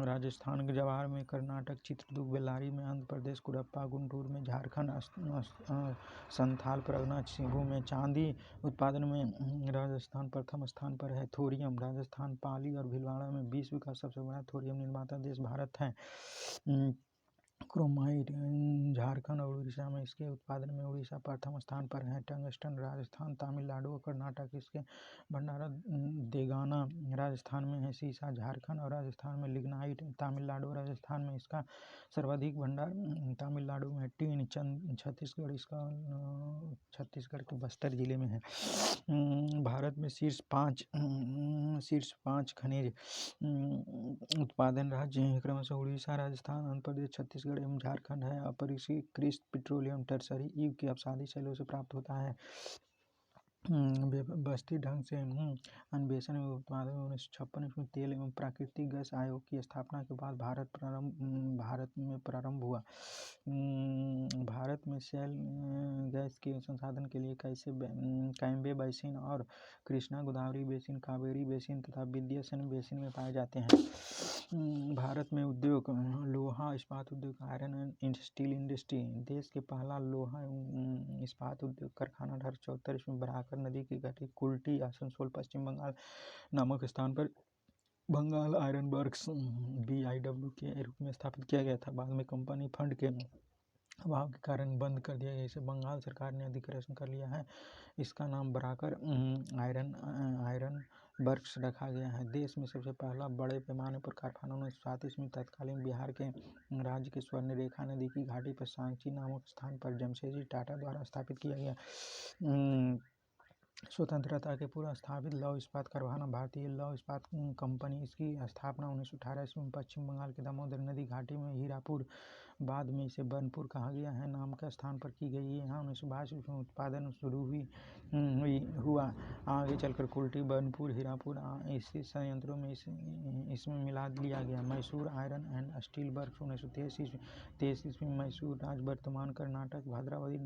राजस्थान के जवाहर में, कर्नाटक चित्रदुर्ग, बेल्लारी में, आंध्र प्रदेश कुडप्पा, गुंटूर में, झारखंड संथाल परगना सिंहभूम में। चांदी उत्पादन में राजस्थान प्रथम स्थान पर है। थोरियम राजस्थान पाली और भीलवाड़ा में विश्व का सबसे बड़ा थोरियम निर्माता देश भारत है। क्रोमाइट झारखंड और उड़ीसा में, इसके उत्पादन में उड़ीसा प्रथम स्थान पर है। टंगस्टन राजस्थान, तमिलनाडु और कर्नाटक इसके भंडारा देगाना राजस्थान में है। सीसा झारखंड और राजस्थान में, लिग्नाइट तमिलनाडु और राजस्थान में इसका सर्वाधिक भंडार तमिलनाडु में है। टीन छत्तीसगढ़ इसका छत्तीसगढ़ के बस्तर जिले में है। भारत में शीर्ष पाँच खनिज उत्पादन राज्य हैं क्रमशः उड़ीसा, राजस्थान, आंध्र प्रदेश, छत्तीसगढ़ एवं झारखंड है। अपरिष्कृत पेट्रोलियम टर्सरी युग के अपसादी शैलों से प्राप्त होता है। व्यवस्थित ढंग से अन्वेषण एवं उत्पादन 1956 में तेल एवं प्राकृतिक गैस आयोग की स्थापना के बाद भारत में प्रारंभ हुआ। भारत में शैल गैस के संसाधन के लिए कैम्बे बेसिन और कृष्णा गोदावरी बेसिन, कावेरी बेसिन तथा विंध्याचल बेसिन में पाए जाते हैं। भारत में उद्योग लोहा इस्पात उद्योग, आयरन एंड स्टील इंडस्ट्री। देश के पहला लोहा एवं इस्पात उद्योग कारखाना 1874 में बराकर नदी की घाटी कुल्टी, आसनसोल, पश्चिम बंगाल नामक स्थान पर बंगाल आयरन वर्क्स BIW के रूप में स्थापित किया गया था। बाद में कंपनी फंड के अभाव के कारण बंद कर दिया गया। इसे बंगाल सरकार ने अधिग्रहण कर लिया है। इसका नाम बराकर आयरन वर्क्स रखा गया है। देश में सबसे पहला बड़े पैमाने पर कारखाना 1937 में तत्कालीन बिहार के राज्य के स्वर्णरेखा नदी की घाटी पर सांची नामक स्थान पर जमशेदजी टाटा द्वारा स्थापित किया गया। स्वतंत्रता के पूर्व स्थापित लौह इस्पात कारखाना भारतीय लौह इस्पात कंपनी। इसकी स्थापना 1918 ईस्वी में पश्चिम बंगाल के दामोदर नदी घाटी में हीरापुर, बाद में इसे बनपुर कहा गया है, नाम के स्थान पर की गई है। यहाँ 1922 ईस्वी में उत्पादन शुरू हुआ। आगे चलकर कुल्टी, बनपुर, हीरापुर इसी संयंत्रों में इसमें मिला लिया गया। Mysore iron and steel works 1923 ईस्वी में मैसूर राज्य वर्तमान कर्नाटक भद्रावती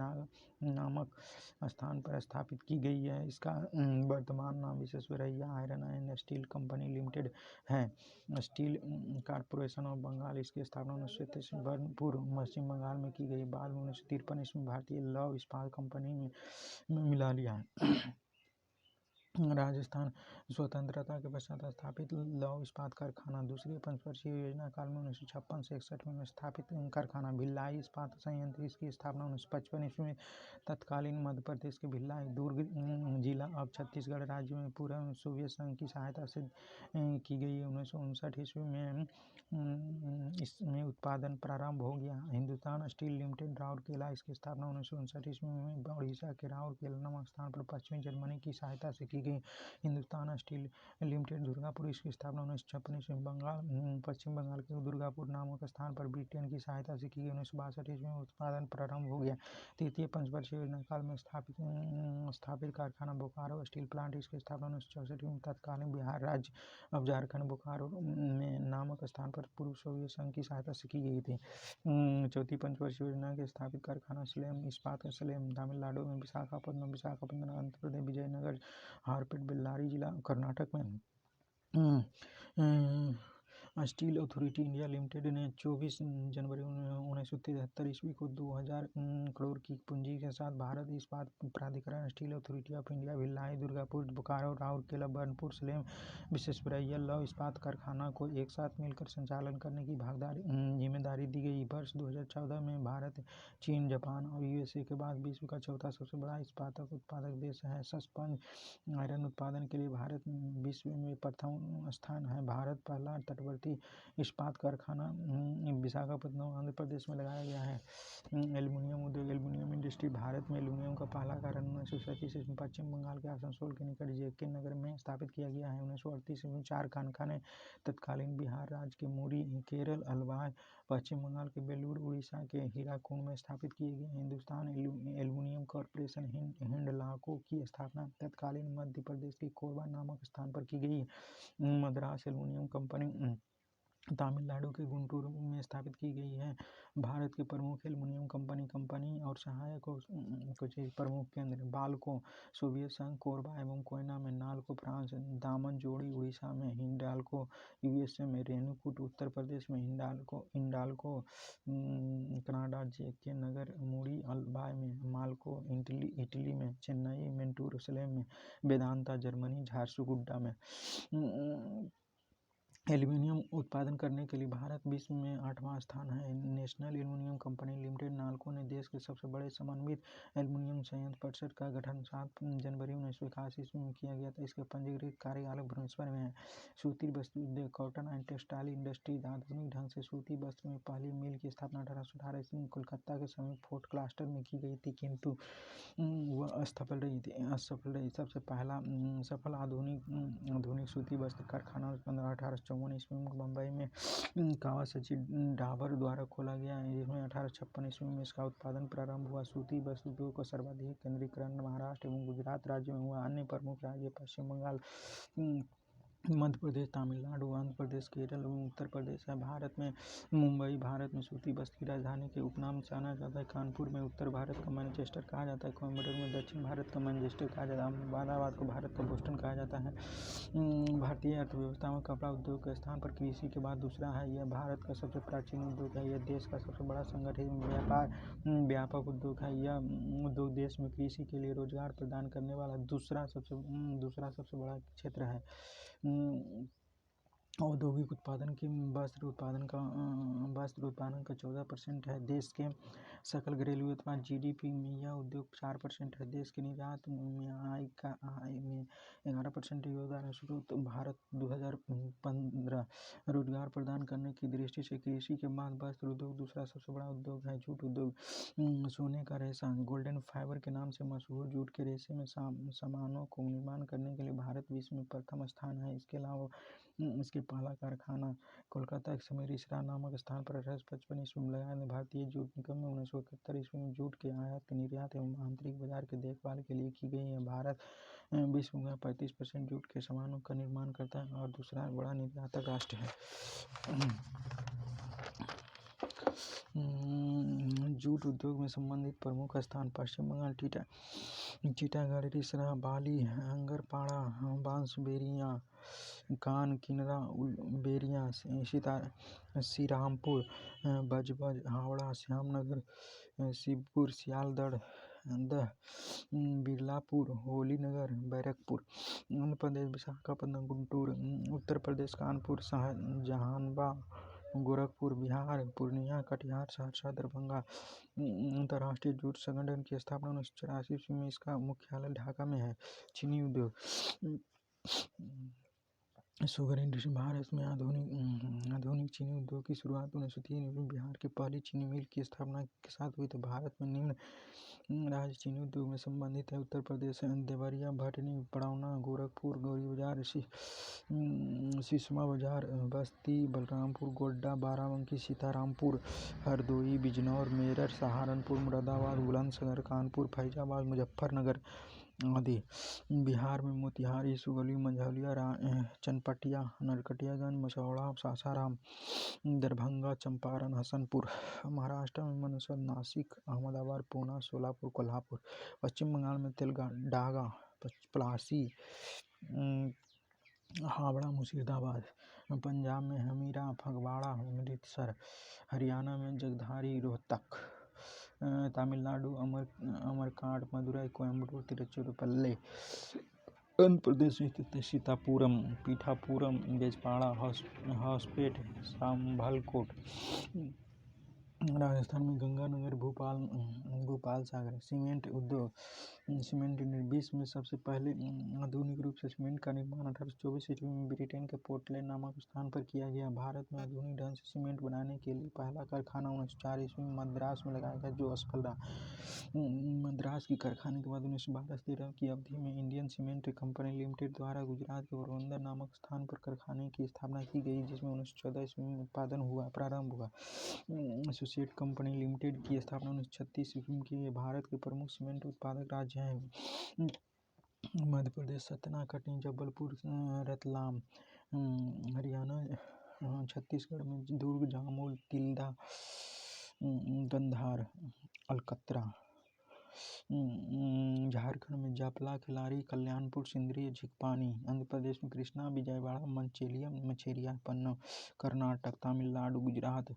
नामक स्थान पर स्थापित की गई है। इसका वर्तमान नाम Visvesvaraya iron and steel company limited है। स्टील कॉर्पोरेशन ऑफ बंगाल, इसकी स्थापना 1933 में बनपुर पश्चिम बंगाल में की गई। बाद में 1953 ईस्वी में भारतीय लौह इस्पात कंपनी में मिला लिया। राजस्थान स्वतंत्रता के पश्चात स्थापित लौह इस्पात कारखाना। दूसरी पंचवर्षीय योजना काल में 1956 से 61 में स्थापित कारखाना भिलाई इस्पात संयंत्र। इसकी स्थापना 1955 ईस्वी में तत्कालीन मध्य प्रदेश के भिलाई दुर्ग जिला अब छत्तीसगढ़ राज्य में पूर्व सोवियत संघ की सहायता से की गई। 1959 ईस्वी में इसमें उत्पादन प्रारंभ हो गया। हिंदुस्तान स्टील लिमिटेड राउरकेला, इसकी स्थापना 1959 ईस्वी में उड़ीसा के राउरकेला नामक स्थान पर पश्चिमी जर्मनी की सहायता से की गई। हिंदुस्तान स्टील लिमिटेड दुर्गापुर, इसकी स्थापना 1956 ईस्वी में पश्चिम बंगाल के दुर्गापुर नामक स्थान पर ब्रिटेन की सहायता से की गई। 1962 ईस्वी में उत्पादन प्रारंभ हो गया। तृतीय पंचवर्षीय योजना काल में स्थापित कारखाना बोकारो स्टील प्लांट, इसकी स्थापना 1964 में तत्कालीन बिहार राज्य अब झारखंड बोकारो में नामक स्थान पर पूर्व सोवियत संघ की सहायता से की गई थी। चौथी पंचवर्षीय योजना के स्थापित कारखाना सलेम इस्पात सलेम तमिलनाडु में, विशाखापत्तनम आंध्र प्रदेश, विजयनगर, हारपेट बेल्लारी जिला कर्नाटक में। स्टील अथॉरिटी इंडिया लिमिटेड ने 24 जनवरी 1973 ईस्वी को 2000 करोड़ की पूंजी के साथ भारत इस्पात प्राधिकरण, steel authority of India, Bhilai, Durgapur, Bokaro, Rourkela, Burnpur, Salem, Visvesvaraya लौह इस्पात कारखाना को एक साथ मिलकर संचालन करने की जिम्मेदारी दी गई। वर्ष 2014 में भारत चीन, जापान और यूएसए के बाद विश्व का चौथा सबसे बड़ा इस्पात उत्पादक देश है। सस्पेंज आयरन उत्पादन के लिए भारत विश्व में प्रथम स्थान है। भारत पहला तटवर्ती इस्पात कारखाना विशाखापत्तनम आंध्र प्रदेश में लगाया गया है। एल्यूमीनियम उद्योग, एल्यूमीनियम इंडस्ट्री, भारत में एल्यूमीनियम का पहला कारखाना 1937 ईस्वी में पश्चिम बंगाल के आसनसोल के निकट जेके नगर में स्थापित किया गया है। 1938 में 4 कारखाने तत्कालीन बिहार राज्य के मुरी, केरल अलवाय, पश्चिम बंगाल के बेलूर, उड़ीसा के हीराकुंड में स्थापित किए गए। हिंदुस्तान एल्यूमीनियम कॉर्पोरेशन हिंडल्को की स्थापना तत्कालीन मध्य प्रदेश के कोरबा नामक स्थान पर की गई। मद्रास एल्यूमीनियम कंपनी तमिलनाडु के गुंटूर में स्थापित की गई है। भारत के प्रमुख एल्यूमीनियम कंपनी और सहायक कुछ प्रमुख केंद्र: बाल्को सोवियत संघ, कोरबा एवं कोयना में, नाल्को फ्रांस, दामनजोड़ी उड़ीसा में, हिंडाल्को यूएसए में, रेणुकूट उत्तर प्रदेश में, इंडाल्को कनाडा, जेके नगर मुरी अलबाय में, माल्को इटली में, चेन्नई मेंटूर सलेम में, वेदांता जर्मनी झारसुगुडा में। एल्यूमीनियम उत्पादन करने के लिए भारत विश्व में 8वां स्थान है। National aluminium company limited NALCO ने देश के सबसे बड़े समन्वित एल्यूमीनियम संयंत्र परिषद का गठन 7 जनवरी 1981 ईस्वी में किया गया था। इसके पंजीकृत कार्यालय भुवनेश्वर में है। सूती वस्त्र उद्योग, कॉटन एंड टेक्सटाइल इंडस्ट्रीज, आधुनिक ढंग से सूती वस्त्र में पहली मिल की स्थापना 1818 ईस्वी में कोलकाता के समीप फोर्ट क्लास्टर में की गई थी, किंतु वह असफल रही। सबसे पहला सफल आधुनिक सूती वस्त्र कारखाना 1854 ईस्वी में मुंबई में कावासाकी डाबर द्वारा खोला गया है, जिसमें 1856 ईस्वी में इसका उत्पादन प्रारंभ हुआ। सूती वस्त्र उद्योग का सर्वाधिक केंद्रीकरण महाराष्ट्र एवं गुजरात राज्यों में हुआ। अन्य प्रमुख राज्य पश्चिम बंगाल, मध्य प्रदेश, तमिलनाडु, आंध्र प्रदेश, केरल एवं उत्तर प्रदेश है। भारत में मुंबई भारत में सूती वस्त्र की राजधानी के उपनाम से जाना जाता है। कानपुर में उत्तर भारत का मैनचेस्टर कहा जाता है। कोयम्बटूर में दक्षिण भारत का मैनचेस्टर कहा जाता है। अहमदाबाद को भारत का बोस्टन कहा जाता है। भारतीय अर्थव्यवस्था में कपड़ा उद्योग के स्थान पर कृषि के बाद दूसरा है। यह भारत का सबसे प्राचीन उद्योग है। यह देश का सबसे बड़ा संगठित व्यापक उद्योग है। यह उद्योग देश में कृषि के लिए रोजगार प्रदान करने वाला दूसरा सबसे बड़ा क्षेत्र है। औद्योगिक उत्पादन की वस्त्र उत्पादन का 14% है। देश के सकल घरेलू उत्पाद जीडीपी में यह उद्योग 4% है। देश के निर्यात में आय में 11% योगदान है। स्रोत: भारत 2015। रोजगार प्रदान करने की दृष्टि से कृषि के बाद वस्त्र उद्योग दूसरा सबसे बड़ा उद्योग है। जूट उद्योग: सोने का रेशा गोल्डन फाइबर के नाम से मशहूर जूट के रेशे में सामानों को निर्माण करने के लिए भारत विश्व में प्रथम स्थान है। इसके अलावा इसके पहला कारखाना कोलकाता के समीप रिसरा नामक स्थान पर 1855 ईस्वी में लगाया। भारतीय जूट निगम में 1971 ईस्वी में जूट के आयात, निर्यात एवं आंतरिक बाजार की देखभाल के लिए की गई है। भारत विश्व में 35% जूट के सामानों का निर्माण करता है और दूसरा बड़ा निर्यातक राष्ट्र है। जूट उद्योग में संबंधित प्रमुख स्थान: पश्चिम बंगाल टीटागढ़, रिसरा, बाली, अंगरपाड़ा, बांसबेरिया, कान किनरा, बेरिया, श्रीरामपुर, बजबज, हावड़ा, श्यामनगर, शिवपुर, सियालदह, बिरलापुर, होलीनगर, बैरकपुर। आंध्र प्रदेश विशाखापत्तनम, गुंटूर। उत्तर प्रदेश कानपुर, जहानाबाद, गोरखपुर। बिहार पूर्णिया, कटिहार, सहरसा, दरभंगा। अंतर्राष्ट्रीय जूट संगठन की स्थापना 1984 ईस्वी में, इसका मुख्यालय ढाका में है। चीनी उद्योग शुगर इंडस्ट्री भारत में आधुनिक चीनी उद्योग की शुरुआत 1903 में बिहार के पहली चीनी मिल की स्थापना के साथ हुई थी। भारत में निम्न राज्य चीनी उद्योग में संबंधित है: उत्तर प्रदेश देवरिया, भटनी, पड़ौना, गोरखपुर, गौरी बाजार, सिसवा बाजार, बस्ती, बलरामपुर, गोड्डा, बाराबंकी, सीतारामपुर, हरदोई, बिजनौर, मेरठ, सहारनपुर, मुरादाबाद, बुलंदशहर, कानपुर, फैजाबाद, मुजफ्फरनगर आदि। बिहार में मोतिहारी, सुगौली, मंझौलिया, चनपटिया, नरकटियागंज, मसौढ़ा, सासाराम, दरभंगा, चंपारण, हसनपुर। महाराष्ट्र में मनसद, नासिक, अहमदाबाद, पूना, सोलापुर, कोल्हापुर। पश्चिम बंगाल में तेलंगाना, पलासी, हावड़ा, मुर्शिदाबाद। पंजाब में हमीरा, फगवाड़ा, अमृतसर। हरियाणा में जगधारी, रोहतक। तमिलनाडु अमरकाड़, मदुरई, कोयम्बटूर, तिरुचिरापल्ली। आंध्र प्रदेश में स्थित सीतापुरम, पीठापुरम, बेजपाड़ा, हौसपेट, संभलकोट। राजस्थान में गंगानगर, भूपाल सागर। सीमेंट उद्योग। सीमेंट विश्व में सबसे पहले आधुनिक रूप से सीमेंट का निर्माण 1824 ईस्वी में ब्रिटेन के पोर्टलैंड नामक स्थान पर किया गया। भारत में आधुनिक ढंग से सीमेंट बनाने के लिए पहला कारखाना 1904 ईस्वी में मद्रास में लगाया गया, जो असफल रहा। मद्रास के कारखाने के बाद 1912 से 13 की अवधि में इंडियन सीमेंट कंपनी लिमिटेड द्वारा गुजरात के पोरबंदर नामक स्थान पर कारखाने की स्थापना की गई, जिसमें 1914 ईस्वी में उत्पादन प्रारंभ हुआ। एसोसिएट कंपनी लिमिटेड की स्थापना 1936 ईस्वी में की गई। भारत के प्रमुख सीमेंट उत्पादक राज्य हैं मध्य प्रदेश, सतना, कटनी, जबलपुर, रतलाम। हरियाणा, छत्तीसगढ़ में दुर्ग, जामोद, तिल्दा, गंधार, अलकतरा। झारखंड में जपला, खिलाड़ी, कल्याणपुर, सिंदरी, झिकपानी। आंध्र प्रदेश में कृष्णा, विजयवाड़ा, मंचेलिया, मछेरिया, पन्ना। कर्नाटक, तमिलनाडु, गुजरात,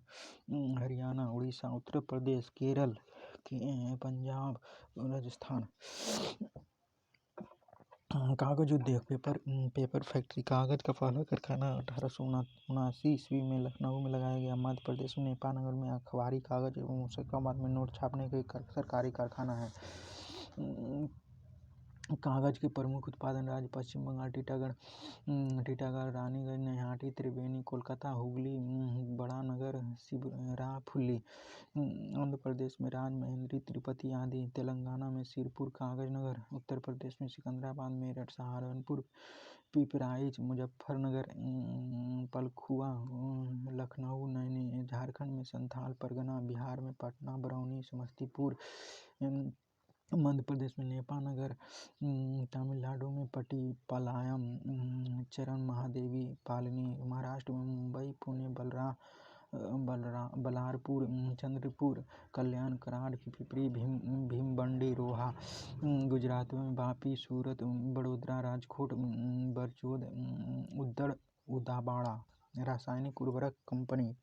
हरियाणा, उड़ीसा, उत्तर प्रदेश, केरल, पंजाब, राजस्थान। कागज उद्योग। Paper factory. कागज का पहला कारखाना 1879 ईस्वी में लखनऊ में लगाया गया। मध्य प्रदेश में नेपानगर में अखबारी कागज एवं मुर्शिदाबाद में नोट छापने का एक सरकारी कारखाना है। कागज के प्रमुख उत्पादन राज्य पश्चिम बंगाल, टीटागढ़, रानीगंज, नैहाटी, त्रिवेणी, कोलकाता, हुगली, बड़ानगर, सिरापुल्ली। आंध्र प्रदेश में राजमहेंद्री, तिरुपति आदि। तेलंगाना में सिरपुर, कागजनगर। उत्तर प्रदेश में सिकंदराबाद, मेरठ, सहारनपुर, पिपराइच, मुजफ्फरनगर, पलखुआ, लखनऊ, नैनी। झारखंड में संथाल परगना। बिहार में पटना, बरौनी, समस्तीपुर। मध्य प्रदेश में नेपानगर। तमिलनाडु में पट्टीपालायम, चरण महादेवी, पालनी। महाराष्ट्र में मुंबई, पुणे, बलारपुर, चंद्रपुर, कल्याण, कराड़ की पिपरी, भीमबंडी, रोहा। गुजरात में वापी, सूरत, बड़ोदरा, राजकोट, बरचोद, उद्दड़, उदाबाड़ा। रासायनिक उर्वरक कंपनी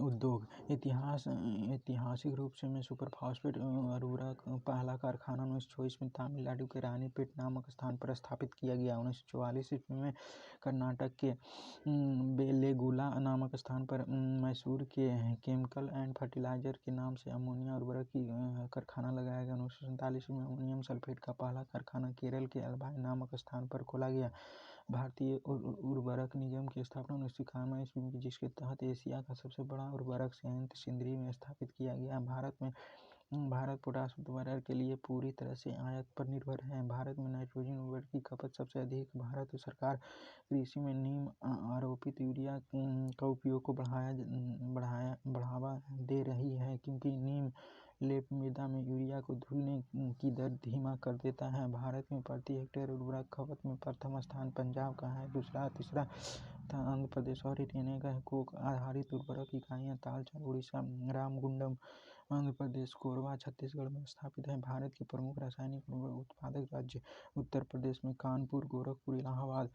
उद्योग। ऐतिहासिक रूप से में सुपर फास्फेट उर्वरक पहला कारखाना 1924 में तमिलनाडु के रानीपेट नामक स्थान पर स्थापित किया गया। 1944 ईस्वी में कर्नाटक के बेलेगुला नामक स्थान पर मैसूर के केमिकल एंड फर्टिलाइजर के नाम से अमोनिया उर्वरक की कारखाना लगाया गया। 1947 में अमोनियम सल्फेट का पहला कारखाना केरल के अल्वाई नामक स्थान पर खोला गया। भारतीय उर्वरक निगम की स्थापना 1991 ईस्वी में, जिसके तहत एशिया का सबसे बड़ा उर्वरक संयंत्र सिंदरी में स्थापित किया गया। भारत पोटाश उर्वरक के लिए पूरी तरह से आयात पर निर्भर है। भारत में नाइट्रोजन उर्वरक की खपत सबसे अधिक। भारत सरकार कृषि में नीम आरोपित यूरिया का उपयोग को बढ़ावा दे रही है, क्योंकि नीम लेप मृदा में यूरिया को घुलने की दर धीमा कर देता है। भारत में प्रति हेक्टेयर उर्वरक खपत में प्रथम स्थान पंजाब का है। तीसरा आंध्र प्रदेश और हरियाणा का है। कोक आधारित उर्वरक इकाइयाँ तालचेर, उड़ीसा, रामगुंडम, आंध्र प्रदेश, कोरबा, छत्तीसगढ़ में स्थापित है। भारत के प्रमुख रासायनिक उर्वरक उत्पादक राज्य उत्तर प्रदेश में कानपुर, गोरखपुर, इलाहाबाद।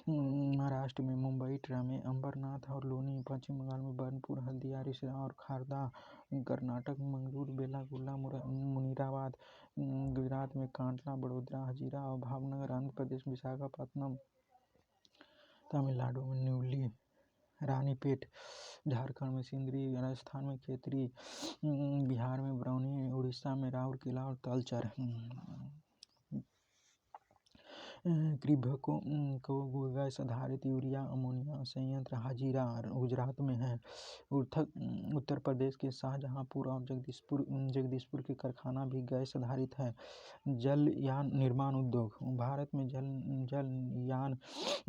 महाराष्ट्र में मुंबई, ट्रामे, अंबरनाथ और लोनी। पश्चिम बंगाल में बर्नपुर, हल्दिया, रिसरा और खारदा। कर्नाटक में मंगलूरु, बेलागुला, मुनीराबाद। गुजरात में कांडला, बड़ोदरा, हजीरा और भावनगर। आंध्र प्रदेश में विशाखापत्तनम। तमिलनाडु में न्यूली, रानीपेट। झारखंड में सिंदरी। राजस्थान में खेतरी। बिहार में बरौनी। उड़ीसा में राउरकेला और तालचेर। को गैस आधारित यूरिया अमोनिया संयंत्र हाजीरा गुजरात में है। उत्तर प्रदेश के शाहजहांपुर और जगदीशपुर के कारखाना भी गैस आधारित है। जलयान निर्माण उद्योग। भारत में जलयान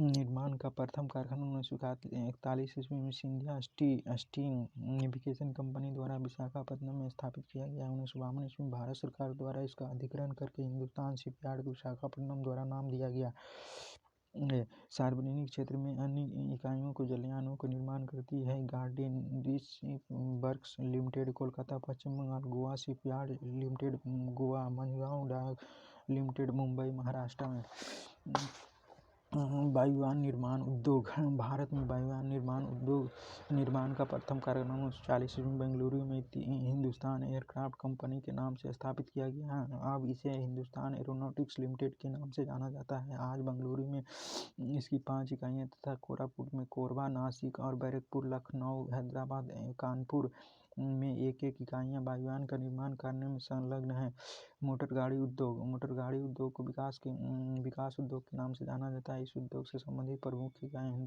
निर्माण का प्रथम कारखाना 1941 ईस्वी में सिंधिया स्टीम नेविगेशन कंपनी द्वारा विशाखापत्तनम में स्थापित किया गया। 1952 ईस्वी में भारत सरकार द्वारा इसका अधिग्रहण करके हिंदुस्तान शिपयार्ड को विशाखापत्तनम द्वारा नाम दिया गया। सार्वजनिक क्षेत्र में अन्य इकाइयों को जलयानों का निर्माण करती है। Garden Reach ship works limited Kolkata Paschim Bangal. Goa shipyard limited Goa. Mazagaon dock limited Mumbai Maharashtra में। वायुयान निर्माण उद्योग। भारत में वायुयान निर्माण का प्रथम कारखाना 1940 ईस्वी में बेंगलुरु में हिंदुस्तान एयरक्राफ्ट कंपनी के नाम से स्थापित किया गया। अब इसे हिंदुस्तान एरोनॉटिक्स लिमिटेड के नाम से जाना जाता है। आज बेंगलुरु में इसकी 5 इकाइयाँ तथा कोरापुट में कोरबा, नासिक और बैरकपुर, लखनऊ, हैदराबाद, कानपुर में एक इकाइयाँ वायुयान का निर्माण करने में संलग्न है। मोटर गाड़ी उद्योग को विकास उद्योग के नाम से जाना जाता है। इस उद्योग से संबंधित प्रमुख इकाइयाँ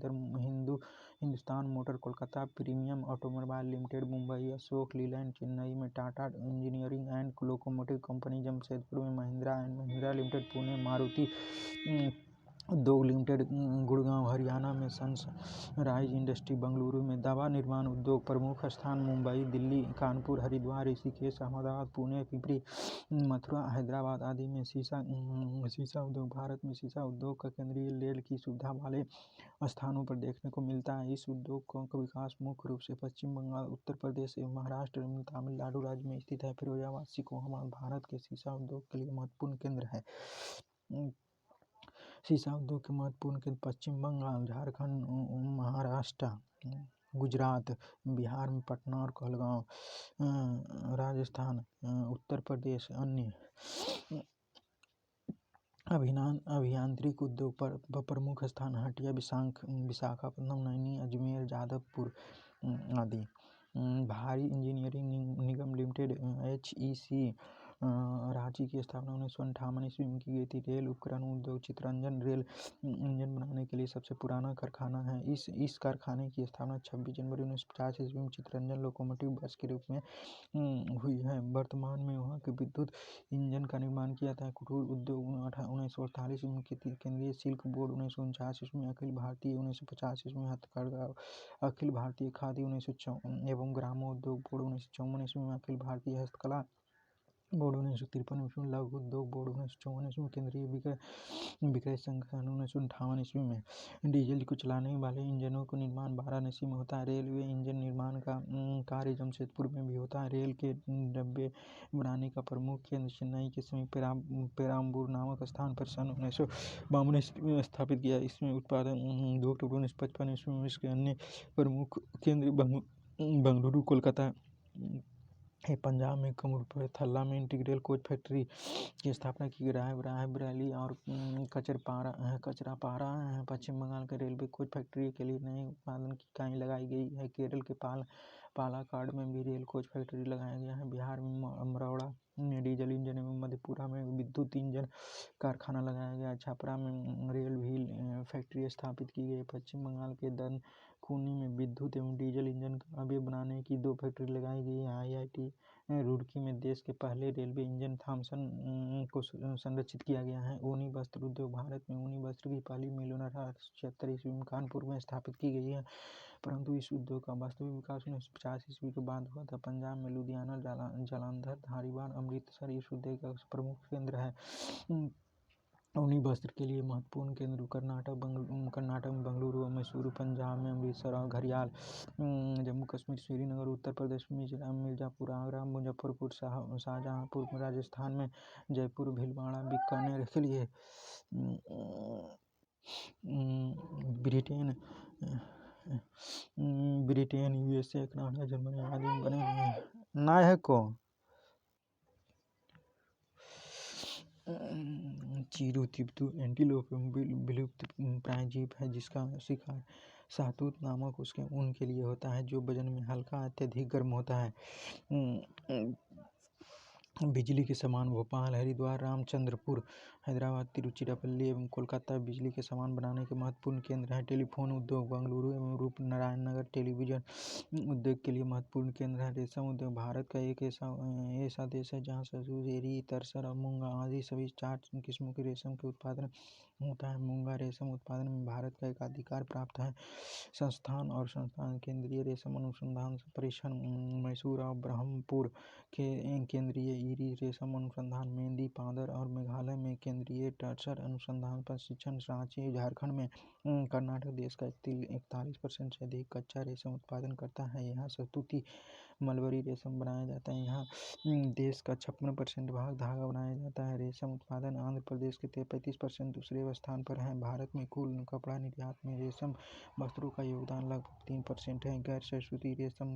Hindustan motor Kolkata, premium automobile limited Mumbai, Ashok Leyland Chennai में, Tata engineering and locomotive company Jamshedpur में, Mahindra and Mahindra limited Pune, Maruti Udyog limited Gurgaon Haryana में, सनराइज इंडस्ट्री बेंगलुरु में। दवा निर्माण उद्योग प्रमुख स्थान मुंबई, दिल्ली, कानपुर, हरिद्वार, ऋषिकेश, अहमदाबाद, पुणे, पिंपरी, मथुरा, हैदराबाद आदि में। शीशा उद्योग। भारत में शीशा उद्योग का केंद्रीय रेल की सुविधा वाले स्थानों पर देखने को मिलता है। इस उद्योग का विकास मुख्य रूप से पश्चिम बंगाल, उत्तर प्रदेश एवं महाराष्ट्र एवं तमिलनाडु राज्य में स्थित है। फिरोजाबाद सिकोहाबाद भारत के शीशा उद्योग के लिए महत्वपूर्ण केंद्र है। शीशा उद्योग के महत्वपूर्ण केंद्र पश्चिम बंगाल, झारखंड, महाराष्ट्र, गुजरात, बिहार में पटना और कहलगांव, राजस्थान, उत्तर प्रदेश। अन्य अभियांत्रिक उद्योग पर प्रमुख स्थान हटिया, विशाखापत्तनम, नैनी, अजमेर, जादवपुर आदि। भारी इंजीनियरिंग निगम लिमिटेड HEC रांची की स्थापना 1958 ईस्वी में की गई थी। रेल उपकरण उद्योग। चितरंजन रेल इंजन बनाने के लिए सबसे पुराना कारखाना है। इस कारखाने की स्थापना 26 जनवरी 1950 ईस्वी में चितरंजन लोकोमोटिव बस के रूप में हुई है। वर्तमान में वहाँ के विद्युत इंजन का निर्माण किया जाता है। कुटीर उद्योग 1948 ईस्वी में केंद्रीय सिल्क बोर्ड, 1949 ईस्वी में अखिल भारतीय, 1950 ईस्वी में हथकरघा अखिल भारतीय खादी, 1954 एवं ग्रामोद्योग बोर्ड, 1954 ईस्वी में अखिल भारतीय हस्तकला बोर्ड, 1953 ईस्वी में लघु उद्योग बोर्ड, 1954 ईस्वी में केंद्रीय विक्रय संगठन, 1958 ईस्वी में। डीजल को चलाने वाले इंजनों का निर्माण वाराणसी में होता है। रेलवे इंजन निर्माण का कार्य जमशेदपुर में भी होता है। रेल के डब्बे बनाने का प्रमुख केंद्र चेन्नई के समीप पेराम्बूर नामक स्थान पर सन 1952 ईस्वी में स्थापित किया। इसमें उत्पादन 2 अक्टूबर 1955 ईस्वी में। इसके अन्य प्रमुख केंद्र बेंगलुरु, कोलकाता है। पंजाब में कपूरथला में इंटीग्रल कोच फैक्ट्री की स्थापना की। रायबरेली और कचरापारा पश्चिम बंगाल के रेलवे कोच फैक्ट्री के लिए नए उत्पादन की इकाई लगाई गई है। केरल के पालाकाड में भी रेल कोच फैक्ट्री लगाया गया है। बिहार में अमरौड़ा में डीजल इंजन एवं मधेपुरा में विद्युत इंजन कारखाना लगाया गया। छपरा में रेल व्हील फैक्ट्री स्थापित की गई। पश्चिम बंगाल के दनकुनी में विद्युत एवं डीजल इंजन का अवयव बनाने की 2 फैक्ट्री लगाई गई है। IIT रुड़की में देश के पहले रेलवे इंजन थॉमसन को संरक्षित किया गया है। ऊनी वस्त्र उद्योग। भारत में ऊनी वस्त्र की पहली मिल 1976 ईस्वी में कानपुर में स्थापित की गई है, परंतु इस उद्योग का वास्तविक विकास 1950 ईस्वी के बाद हुआ था। पंजाब में लुधियाना, जालंधर, धारीवाल, अमृतसर इस उद्योग का प्रमुख केंद्र है। ऊनी वस्त्र के लिए महत्वपूर्ण केंद्र कर्नाटक में बेंगलुरु, मैसूरू, पंजाब में अमृतसर और घड़ियाल, जम्मू कश्मीर श्रीनगर, उत्तर प्रदेश में मिर्ज़ापुर, आगरा, मुजफ्फरपुर, शाहजहांपुर, राजस्थान में जयपुर, भीलवाड़ा, बीकानेर के लिए ब्रिटेन, USA, कनाडा, जर्मनी आदि में बने हुए हैं। नायक को चीरू, तिब्बतू एंटीलोप विलुप्त प्राय जीव है, जिसका शिकार शहतूत नामक उसके ऊन के लिए होता है, जो वजन में हल्का अत्यधिक गर्म होता है। बिजली के सामान भोपाल, हरिद्वार, रामचंद्रपुर, हैदराबाद, तिरुचिरापल्ली एवं कोलकाता बिजली के सामान बनाने के महत्वपूर्ण केंद्र हैं। टेलीफोन उद्योग बेंगलुरु एवं रूपनारायणनगर टेलीविजन उद्योग के लिए महत्वपूर्ण केंद्र है। रेशम उद्योग भारत का एक ऐसा देश है जहाँ सरसों, एरी, तसर और मूंगा आदि सभी 4 किस्मों के रेशम के उत्पादन होता है। मूंगा रेशम उत्पादन में भारत का एकाधिकार प्राप्त है। संस्थान और संस्थान केंद्रीय रेशम अनुसंधान परिषद मैसूर और ब्रह्मपुर के केंद्रीय इरी रेशम अनुसंधान मेंदी पादर और मेघालय में केंद्रीय टसर अनुसंधान प्रशिक्षण रांची झारखंड में कर्नाटक देश का 41% से अधिक कच्चा रेशम उत्पादन करता है। यहाँ शहतूती मलबरी रेशम बनाया जाता है। यहाँ देश का 56% भाग धागा बनाया जाता है। रेशम उत्पादन आंध्र प्रदेश के 35% दूसरे स्थान पर है। भारत में कुल कपड़ा निर्यात में रेशम वस्त्रों का योगदान लगभग 3% है। गैर शहतूती रेशम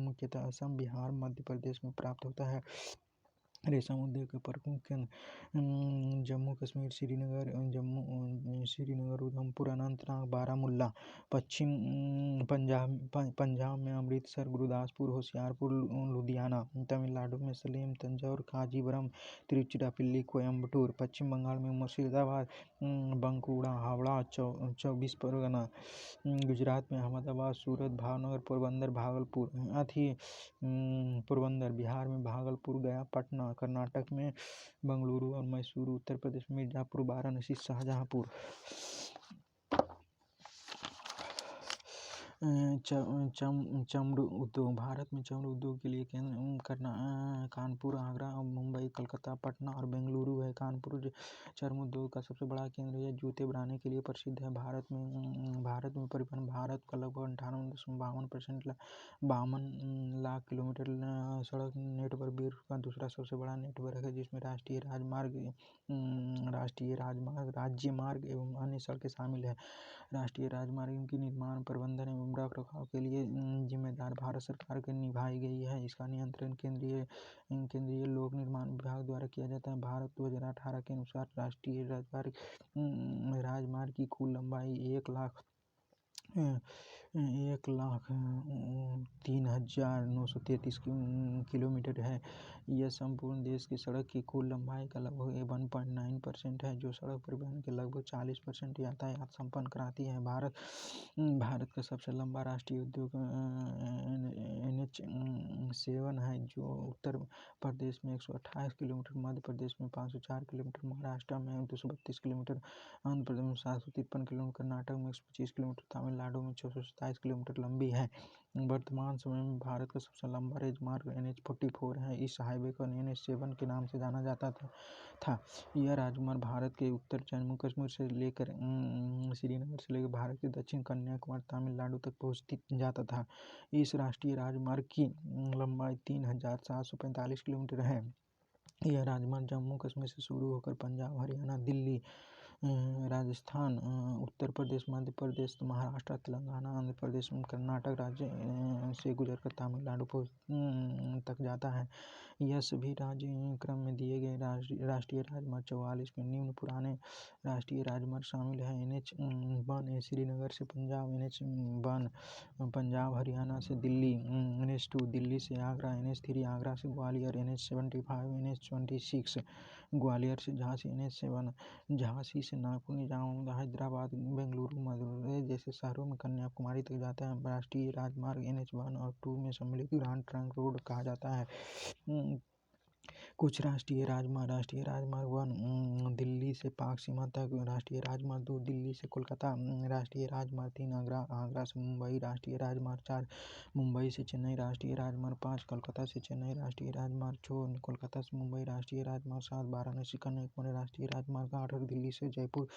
मुख्यतः असम, बिहार, मध्य प्रदेश में प्राप्त होता है। रेशम उद्योग के प्रमुख केंद्र जम्मू कश्मीर, श्रीनगर, उधमपुर, अनंतनाग, बारामूला। पश्चिम पंजाब में अमृतसर, गुरदासपुर, होशियारपुर, लुधियाना। तमिलनाडु में सलेम, तंजौर, कांचीपुरम, तिरुचिरापल्ली, कोयम्बटूर। पश्चिम बंगाल में मुर्शिदाबाद, बंकुड़ा, हावड़ा, 24 परगना। गुजरात में अहमदाबाद, सूरत, भावनगर, पोरबंदर, पोरबंदर। बिहार में भागलपुर, गया, पटना। कर्नाटक में बेंगलुरु और मैसूर। उत्तर प्रदेश में मिर्जापुर, वाराणसी, शाहजहांपुर। चमड़ा उद्योग भारत में चमड़ा उद्योग के लिए केंद्र कानपुर, आगरा, मुंबई, कलकत्ता, पटना और बेंगलुरु है। कानपुर चर्म उद्योग का सबसे बड़ा केंद्र है। जूते बनाने के लिए प्रसिद्ध है। भारत में परिवहन भारत का लगभग 58.52% 52 लाख किलोमीटर सड़क नेटवर्क विश्व का दूसरा सबसे बड़ा नेटवर्क है, जिसमें राष्ट्रीय राज्य मार्ग एवं अन्य सड़कें शामिल है। राष्ट्रीय राजमार्ग की निर्माण, प्रबंधन एवं रखरखाव के लिए जिम्मेदार भारत सरकार की निभाई गई है। इसका नियंत्रण केंद्रीय लोक निर्माण विभाग द्वारा किया जाता है। भारत 2018 के अनुसार राष्ट्रीय राजमार्ग की कुल लंबाई 1,03,933 किलोमीटर है। यह संपूर्ण देश की सड़क की कुल लंबाई का लगभग 1.9% है, जो सड़क परिवहन के लगभग 40% यातायात संपन्न कराती है। भारत का सबसे लंबा राष्ट्रीय उद्योग NH7 है, जो उत्तर प्रदेश में 128 किलोमीटर, मध्य प्रदेश में 504 किलोमीटर, महाराष्ट्र में 232 किलोमीटर, आंध्र प्रदेश में 753 किलोमीटर, कर्नाटक में 125 किलोमीटर, तमिलनाडु में 627 किलोमीटर लंबी है। वर्तमान समय में भारत का सबसे लंबा राजमार्ग NH44 है। इस हाईवे को NH7 के नाम से जाना जाता था। यह राजमार्ग भारत के उत्तर जम्मू कश्मीर से लेकर श्रीनगर से लेकर भारत के दक्षिण कन्याकुमारी, तमिलनाडु तक पहुंच जाता था। इस राष्ट्रीय राजमार्ग की लंबाई 3,745 किलोमीटर है। यह राजमार्ग जम्मू कश्मीर से शुरू होकर पंजाब, हरियाणा, दिल्ली, राजस्थान, उत्तर प्रदेश, मध्य प्रदेश, महाराष्ट्र, तेलंगाना, आंध्र प्रदेश, कर्नाटक राज्य से गुजरकर तमिलनाडु तक जाता है। यह सभी राज्य क्रम में दिए गए राष्ट्रीय राजमार्ग 44 में निम्न पुराने राष्ट्रीय राजमार्ग शामिल है। NH1 श्रीनगर से पंजाब, NH1 पंजाब हरियाणा से दिल्ली, NH2 दिल्ली से आगरा, NH3 आगरा से ग्वालियर, NH75 NH26 ग्वालियर से झांसी, NH7 झांसी से नागपुर, निजामुद्दीन, हैदराबाद, बेंगलुरु, मदुरई जैसे शहरों में कन्याकुमारी तक जाता है। राष्ट्रीय राजमार्ग NH1 और 2 में सम्मिलित ग्रांड ट्रंक रोड कहा जाता है। कुछ राष्ट्रीय राजमार्ग 1 दिल्ली से पाक सीमा तक, राष्ट्रीय राजमार्ग 2 दिल्ली से कोलकाता, राष्ट्रीय राजमार्ग 3 आगरा से मुंबई, राष्ट्रीय राजमार्ग 4 मुंबई से चेन्नई, राष्ट्रीय राजमार्ग 5 कोलकाता से चेन्नई, राष्ट्रीय राजमार्ग 6 कोलकाता से मुंबई, राष्ट्रीय राजमार्ग 7 वाराणसी कन्याकुमारी, राष्ट्रीय राजमार्ग 8 दिल्ली से जयपुर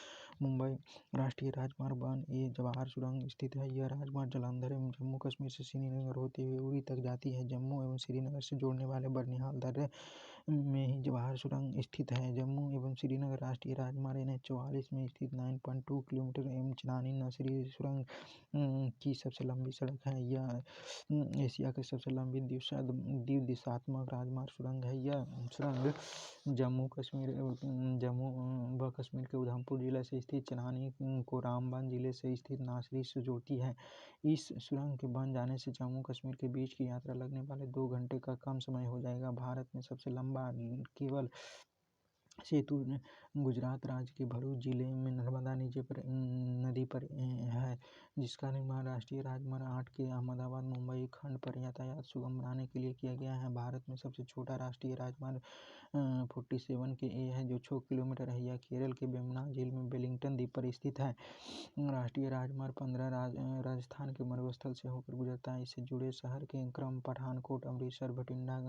मुंबई, राष्ट्रीय राजमार्ग 1 जवाहर सुरंग स्थित है। यह राजमार्ग जालंधर एवं जम्मू कश्मीर से श्रीनगर होते हुए उरी तक जाती है। जम्मू एवं श्रीनगर से जोड़ने वाले बनिहाल दर्रे में ही जवाहर सुरंग स्थित है। जम्मू एवं श्रीनगर राष्ट्रीय राजमार्ग NH44 में स्थित 9.2 किलोमीटर एवं चेनानी नसरी सुरंग की सबसे लंबी सड़क है। यह एशिया की सबसे लंबी द्विदिशात्मक राजमार्ग सुरंग है। यह सुरंग जम्मू व कश्मीर के उधमपुर जिले से स्थित चेनानी को रामबन जिले से स्थित नासरी से जोड़ती है। इस सुरंग के बन जाने से जम्मू कश्मीर के बीच की यात्रा लगने वाले 2 घंटे का कम समय हो जाएगा। भारत में सबसे लंबा लंबा केबल सेतु गुजरात राज्य के भरूच जिले में नर्मदा नदी पर है, जिसका निर्माण राष्ट्रीय राजमार्ग 8 के अहमदाबाद मुंबई खंड पर यातायात सुगम बनाने के लिए किया गया है। भारत में सबसे छोटा राष्ट्रीय राजमार्ग 47 के ए है, जो 6 किलोमीटर है। यह केरल के वेम्बनाड झील में वेलिंगटन द्वीप पर स्थित है। राष्ट्रीय राजमार्ग 15 राजस्थान के मरुस्थल से होकर गुजरता है। इससे जुड़े शहर के क्रम पठानकोट, अमृतसर, बठिंडा,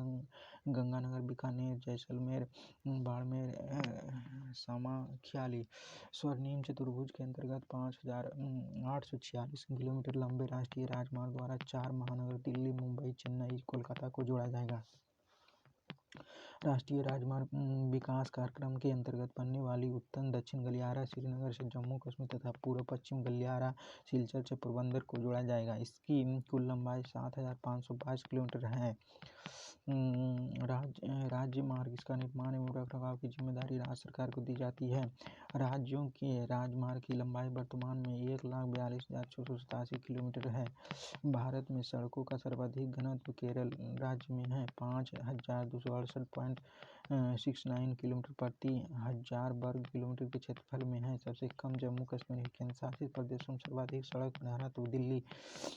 गंगानगर, बीकानेर, जैसलमेर, बाड़मेर, समाख्याली। स्वर्णिम चतुर्भुज के अंतर्गत 5,846 किलोमीटर लंबे राष्ट्रीय राजमार्ग द्वारा 4 महानगर दिल्ली, मुंबई, चेन्नई, कोलकाता को जोड़ा जाएगा। राष्ट्रीय राजमार्ग विकास कार्यक्रम के अंतर्गत बनने वाली उत्तर दक्षिण गलियारा श्रीनगर से जम्मू कश्मीर तथा पूर्व पश्चिम गलियारा सिलचर से पोरबंदर को जोड़ा जाएगा। इसकी कुल लंबाई 7,522 किलोमीटर है। राज्य मार्ग इसका निर्माण एवं रखरखाव की जिम्मेदारी राज्य सरकार को दी जाती है। राज्यों के राजमार्ग की लंबाई वर्तमान में 1,42,687 किलोमीटर है। भारत में सड़कों का सर्वाधिक घनत्व केरल राज्य में है, 5,268.69 किलोमीटर प्रति 1000 वर्ग किलोमीटर के क्षेत्रफल में है। सबसे कम जम्मू कश्मीर केंद्र शासित प्रदेशों में सर्वाधिक सड़क घनत्व दिल्ली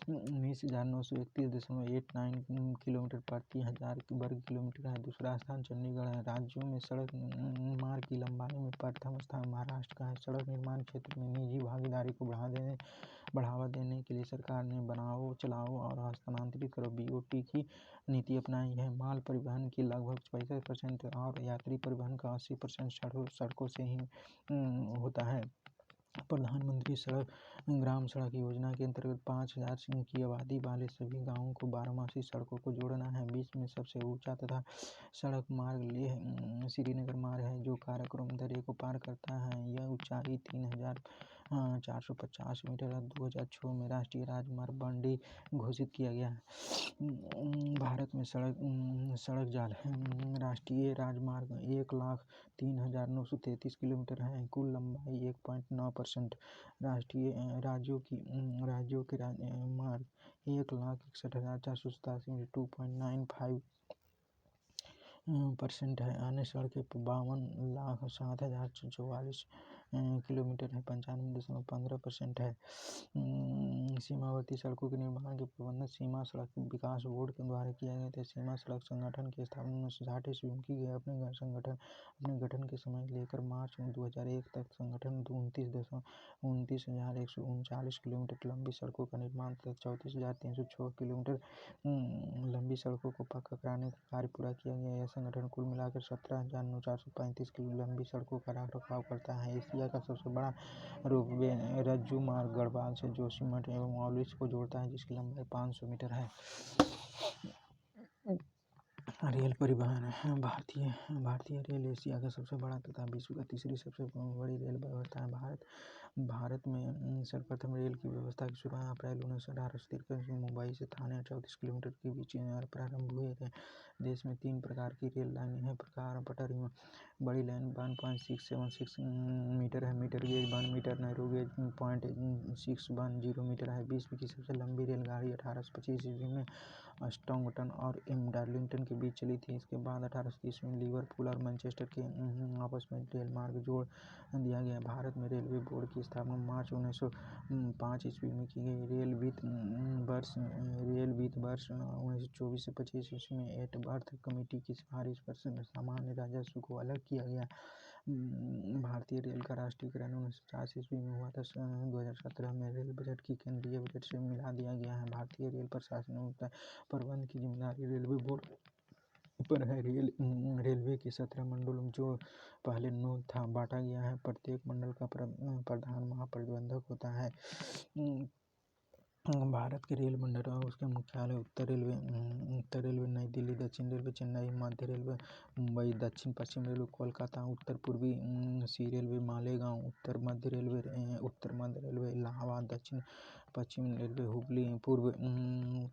19,931.89 किलोमीटर प्रति 1000 वर्ग किलोमीटर है। दूसरा स्थान चंडीगढ़ है। राज्यों में सड़क मार्ग की लंबाई में प्रथम स्थान महाराष्ट्र का है। सड़क निर्माण क्षेत्र में निजी भागीदारी को बढ़ावा देने के लिए सरकार ने बनाओ, चलाओ और हस्तांतरित करो (BOT) की नीति अपनाई है। माल परिवहन की लगभग 65% और यात्री परिवहन का 80% सड़कों से ही होता है। प्रधानमंत्री ग्राम सड़क योजना के अंतर्गत 5,000 की आबादी वाले सभी गांवों को 12मासी सड़कों को जोड़ना है। विश्व में सबसे ऊंचा तथा सड़क मार्ग लेह श्रीनगर मार्ग है, जो काराकोरम दर्रे को पार करता है। यह ऊंचाई 3,450 मीटर है। 2006 में राष्ट्रीय राजमार्ग बंडी घोषित किया गया है। भारत में सड़क जाल राष्ट्रीय राजमार्ग 1,03,933 किलोमीटर है। कुल लंबाई 1.9%। राज्यों के मार्ग 1,61,487 मीटर 2.95% है। अन्य सड़कें 52,07,044 किलोमीटर है, 95.15% है। सीमावर्ती सड़कों के निर्माण के प्रबंधन सीमा सड़क विकास बोर्ड के द्वारा किया गया था। सीमा सड़क संगठन की स्थापना 1960 ईस्वी में की गई। अपने गठन के समय लेकर मार्च 2001 तक संगठन 29,139 किलोमीटर लंबी सड़कों का निर्माण तथा 34,306 किलोमीटर लंबी सड़कों को पक्का कराने का कार्य पूरा किया गया। यह संगठन कुल मिलाकर 17,435 किलो लंबी सड़कों का रखरखाव करता है। एशिया का सबसे बड़ा रोपवे रज्जू मार्ग गढ़वाल से जोशीमठ एवं मौलिस को जोड़ता है, जिसकी लंबाई 500 मीटर है। रेल परिवहन भारतीय रेल एशिया का सबसे बड़ा तथा विश्व का तीसरी सबसे बड़ी रेल व्यवस्था है। भारत में सर्वप्रथम रेल की व्यवस्था की शुरुआत अप्रैल 1918 में मुंबई से थाने 34 किलोमीटर के बीच प्रारंभ हुए थे। देश में 3 प्रकार की रेल लाइनें हैं। पटरी बड़ी लाइन 1.676 मीटर है, metre gauge 1 metre, narrow gauge 0.610 metre है। विश्व की सबसे लंबी रेलगाड़ी 1825 ईस्वी में स्टॉकटन और डार्लिंगटन के बीच चली थी। इसके बाद 1830 में लिवरपूल और मैनचेस्टर के आपस में रेल मार्ग जोड़ दिया गया। भारत में रेलवे बोर्ड की स्थापना मार्च 1905 ईस्वी में की गई। रेल वित्त वर्ष 1924 से 25 ईस्वी में एटवर्थ कमेटी की सिफारिश पर सामान्य राजस्व को अलग किया गया। भारतीय रेल का राष्ट्रीयकरण 1950 ईस्वी में हुआ था। 2017 में रेल बजट की केंद्रीय बजट से मिला दिया गया है। भारतीय रेल प्रशासन प्रबंध की जिम्मेदारी रेलवे बोर्ड पर है। रेलवे के 17 मंडलों जो पहले 9 था बांटा गया है। प्रत्येक मंडल का प्रधान महाप्रबंधक होता है। भारत के रेल मंडल और उसके मुख्यालय उत्तर रेलवे नई दिल्ली, दक्षिण रेलवे चेन्नई, मध्य रेलवे मुंबई, दक्षिण पश्चिम रेलवे कोलकाता, उत्तर पूर्वी सी रेलवे मालेगांव, उत्तर मध्य रेलवे इलाहाबाद, दक्षिण पश्चिम रेलवे हुबली, पूर्व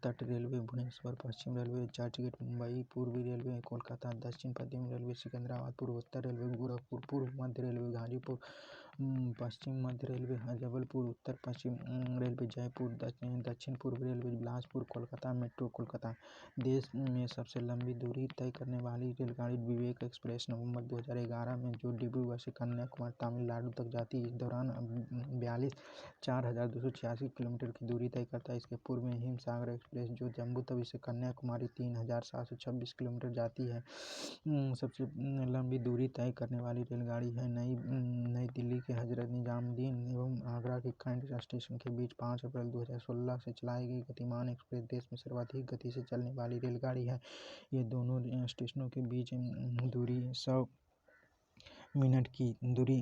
तट रेलवे भुवनेश्वर, पश्चिम रेलवे चर्चगेट मुंबई, पूर्वी रेलवे कोलकाता, दक्षिण पश्चिम रेलवे सिकंदराबाद, पूर्वोत्तर रेलवे गोरखपुर, पूर्व मध्य रेलवे गाजीपुर पश्चिम मध्य रेलवे जबलपुर, उत्तर पश्चिम रेलवे जयपुर, दक्षिण पूर्व रेलवे बिलासपुर, कोलकाता मेट्रो कोलकाता। देश में सबसे लंबी दूरी तय करने वाली रेलगाड़ी विवेक एक्सप्रेस नवंबर 2011 में जो डिब्रूगढ़ से कन्याकुमारी तमिलनाडु तक जाती है। इस दौरान 42,286 किलोमीटर की दूरी तय करता है। इसके पूर्व में हिमसागर एक्सप्रेस जो जम्मू तवी से कन्याकुमारी 3,726 किलोमीटर जाती है। सबसे लंबी दूरी तय करने वाली रेलगाड़ी है नई दिल्ली के हजरत निजामुद्दीन एवं आगरा के कैंट स्टेशन के बीच 5 अप्रैल 2016 से चलाई गई गतिमान एक्सप्रेस देश में सर्वाधिक गति से चलने वाली रेलगाड़ी है। ये दोनों स्टेशनों के बीच दूरी 100 मिनट की दूरी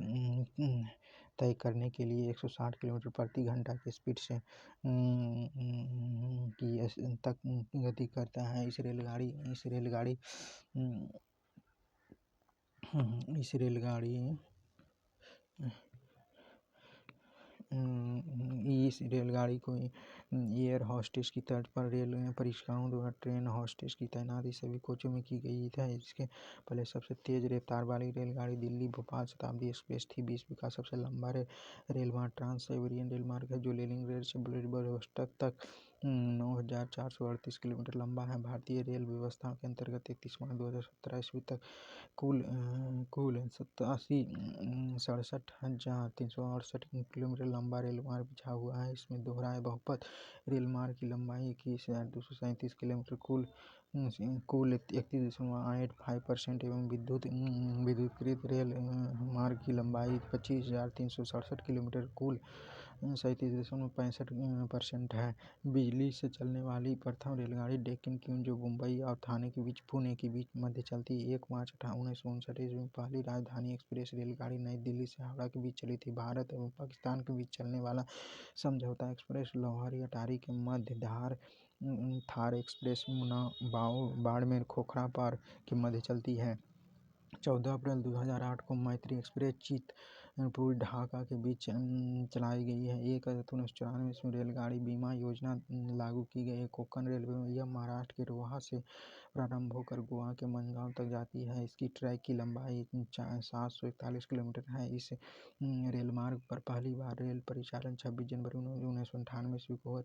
तय करने के लिए 160 किलोमीटर प्रति घंटा की स्पीड से की तक गति करता है। इस रेलगाड़ी को एयर होस्टेस की तर्ज पर रेल परीक्षकों द्वारा ट्रेन होस्टेस की तैनाती सभी कोचों में की गई है। इसके पहले सबसे तेज रफ्तार वाली रेलगाड़ी दिल्ली भोपाल शताब्दी एक्सप्रेस थी। विश्व का सबसे लंबा रेलमार्ग ट्रांस साइबेरियन रेलमार्ग है जो लेनिनग्राड से व्लादिवोस्टोक तक 9,438 किलोमीटर लंबा है। भारतीय रेल व्यवस्था के अंतर्गत 31 मार्च 2017 ईस्वी तक कुल 67,368 किलोमीटर लंबा रेलमार्ग बिछा हुआ है। इसमें दोहराए बहुपथ रेलमार्ग की लंबाई 21,237 किलोमीटर कुल 31.85% एवं विद्युतीकृत रेल मार्ग की लंबाई 25,367 किलोमीटर कुल 37.65% है। बिजली से चलने वाली प्रथम रेलगाड़ी डेक्कन क्वीन जो मुंबई और पुणे के बीच मध्य चलती है 1 मार्च 1959 ईस्वी में पहली राजधानी एक्सप्रेस रेलगाड़ी नई दिल्ली से हावड़ा के बीच चली थी। भारत एवं पाकिस्तान के बीच चलने वाला समझौता एक्सप्रेस लाहौर अटारी के मध्य थार एक्सप्रेस बाड़मेर खोखरापार के मध्य चलती है। 14 अप्रैल 2008 को मैत्री एक्सप्रेस चितपुर ढाका के बीच चलाई गई है। 1 अगस्त 1994 में रेलगाड़ी बीमा योजना लागू की गई है। कोंकण रेलवे में यह महाराष्ट्र के रोहा से प्रारंभ होकर गोवा के मंडगांव तक जाती है। इसकी ट्रैक की लंबाई 741 किलोमीटर है। इस रेलमार्ग पर पहली बार रेल परिचालन 26 जनवरी 1998 ईस्वी को हुआ।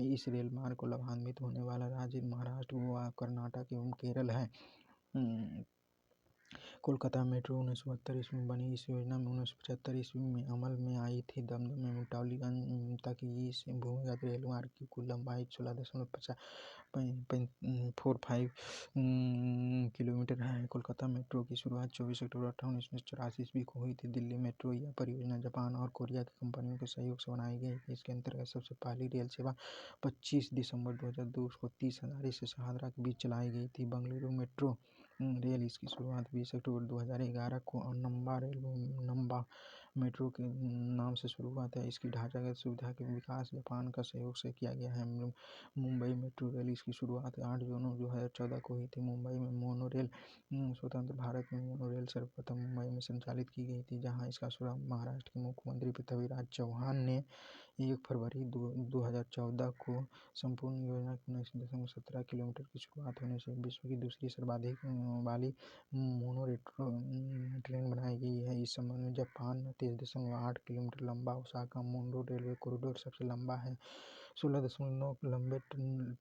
इस रेलमार्ग को लाभान्वित होने वाला राज्य महाराष्ट्र, गोवा, कर्नाटक एवं केरल है। कोलकाता मेट्रो 1972 ईस्वी में बनी। इस योजना में 1975 ईस्वी में अमल में आई थी। दमदम एवं टॉलीगंज तक इस भूमिगत रेलमार्ग की कुल लंबाई 16.45 किलोमीटर है। कोलकाता मेट्रो की शुरुआत 24 अक्टूबर 1984 ईस्वी को हुई थी। दिल्ली मेट्रो यह परियोजना जापान और कोरिया की कंपनियों के सहयोग से बनाई गई थी। इसके अंतर्गत सबसे पहली रेल सेवा 25 दिसंबर 2002 को 30 हजारी से शाहदरा के बीच चलाई गई थी। बेंगलुरु मेट्रो रेल इसकी शुरुआत 20 अक्टूबर 2011 को नंबा मेट्रो के नाम से शुरू हुआ था। इसकी ढांचागत सुविधा के विकास जापान का सहयोग से किया गया है। मुंबई मेट्रो रेल इसकी शुरुआत 8 जून 2014 को हुई थी। मुंबई में मोनोरेल स्वतंत्र भारत में मोनोरेल सर्वप्रथम मुंबई में संचालित की गई थी, जहां इसका शुभारंभ महाराष्ट्र के मुख्यमंत्री पृथ्वीराज चव्हाण ने 1 फरवरी 2014 को संपूर्ण योजना की 19.17 किलोमीटर की शुरुआत होने से विश्व की दूसरी सर्वाधिक वाली मोनोरेल ट्रेन बनाई गई है। इस संबंध में जापान में 23.8 किलोमीटर लंबा ओसाका मोनो रेलवे कॉरिडोर सबसे लंबा है। 16.9 लंबे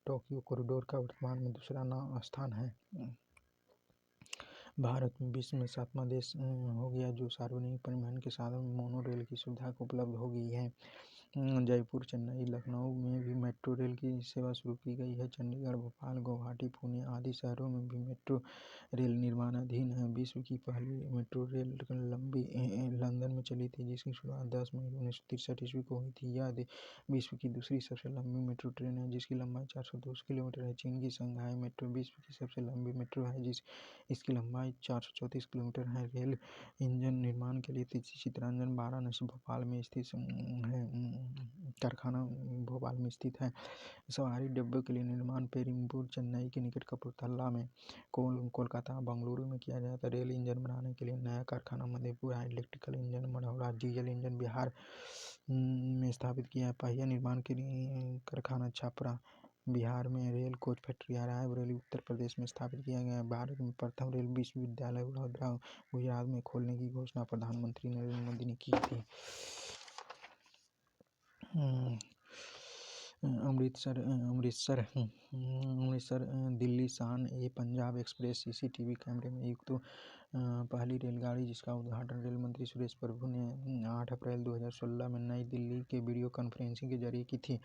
टोक्यो कॉरिडोर का वर्तमान में दूसरा स्थान है। भारत में विश्व में 7वां देश हो गया जो सार्वजनिक परिवहन के साधन में मोनो रेल की सुविधा को उपलब्ध हो गई है। जयपुर, चेन्नई, लखनऊ में भी मेट्रो रेल की सेवा शुरू की गई है। चंडीगढ़, भोपाल, गुवाहाटी, पुणे आदि शहरों में भी मेट्रो रेल निर्माणाधीन है। विश्व की पहली मेट्रो रेल लंबी लंदन में चली थी, जिसकी शुरुआत 10 मई 1963 ईस्वी को हुई थी। यह विश्व की दूसरी सबसे लंबी मेट्रो ट्रेन है, जिसकी लंबाई 402 किलोमीटर है। चीन की शंघाई मेट्रो विश्व की सबसे लंबी मेट्रो है, इसकी लंबाई 434 किलोमीटर है। रेल इंजन निर्माण के लिए चित्तरंजन वाराणसी भोपाल में स्थित कारखाना भोपाल में स्थित है। सवारी डिब्बों के लिए निर्माण पेरम्बलूर, चेन्नई के निकट कपूरथला में, कोलकाता, बेंगलुरु में किया जाता है। रेल इंजन बनाने के लिए नया कारखाना Madhepura, electrical engine Marhaura, diesel engine Bihar में स्थापित किया है। पहिया निर्माण के लिए कारखाना छपरा बिहार में rail coach factory Raebareli Uttar Pradesh में स्थापित किया गया। भारत में प्रथम रेल विश्वविद्यालय वडोदरा गुजरात में खोलने की घोषणा प्रधानमंत्री नरेंद्र मोदी ने की थी। अमृतसर दिल्ली शान ए पंजाब एक्सप्रेस सीसीटीवी कैमरे में युक्त पहली रेलगाड़ी, जिसका उद्घाटन रेल मंत्री सुरेश प्रभु ने 8 अप्रैल 2016 में नई दिल्ली के वीडियो कॉन्फ्रेंसिंग के जरिए की थी।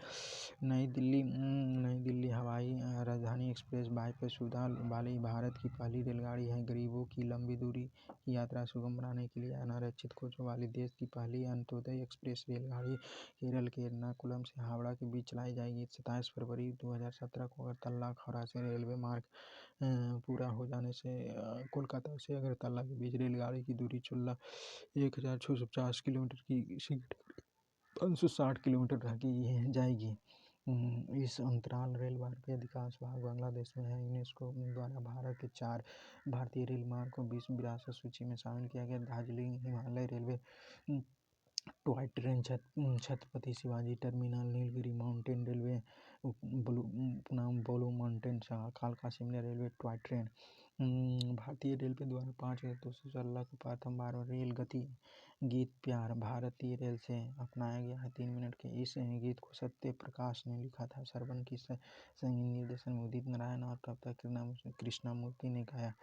नई दिल्ली हवाई राजधानी एक्सप्रेस बाईपास सुविधा वाली भारत की पहली रेलगाड़ी है। गरीबों की लंबी दूरी की यात्रा सुगम बनाने के लिए अनारक्षित कोचों वाली देश की पहली अंत्योदय एक्सप्रेस रेलगाड़ी केरल के एर्नाकुलम से हावड़ा के बीच चलाई जाएगी। 27 फरवरी 2017 को अगरतला खौरा से रेलवे मार्ग पूरा हो जाने से कोलकाता से अगरतला के बीच रेलगाड़ी की दूरी 1650 किलोमीटर की 560 किलोमीटर रखी जाएगी। इस अंतराल रेल मार्ग के अधिकांश भाग बांग्लादेश में है। यूनेस्को द्वारा भारत के 4 भारतीय रेल मार्ग को विश्व विरासत सूची में शामिल किया गया। Darjeeling Himalaya railway, toy train Chhatrapati Shivaji terminal, Nilgiri mountain railway, blue mountain कालका शिमला रेलवे टॉय ट्रेन। भारतीय रेलवे द्वारा 5 अगस्त 2016 को प्रथम बार रेल गति गीत प्यार भारतीय रेल से अपनाया गया है। 3 मिनट के इस गीत को सत्य प्रकाश ने लिखा था। श्रवण की संगीत निर्देशन में उदित नारायण और कविता कृष्णमूर्ति ने गाया।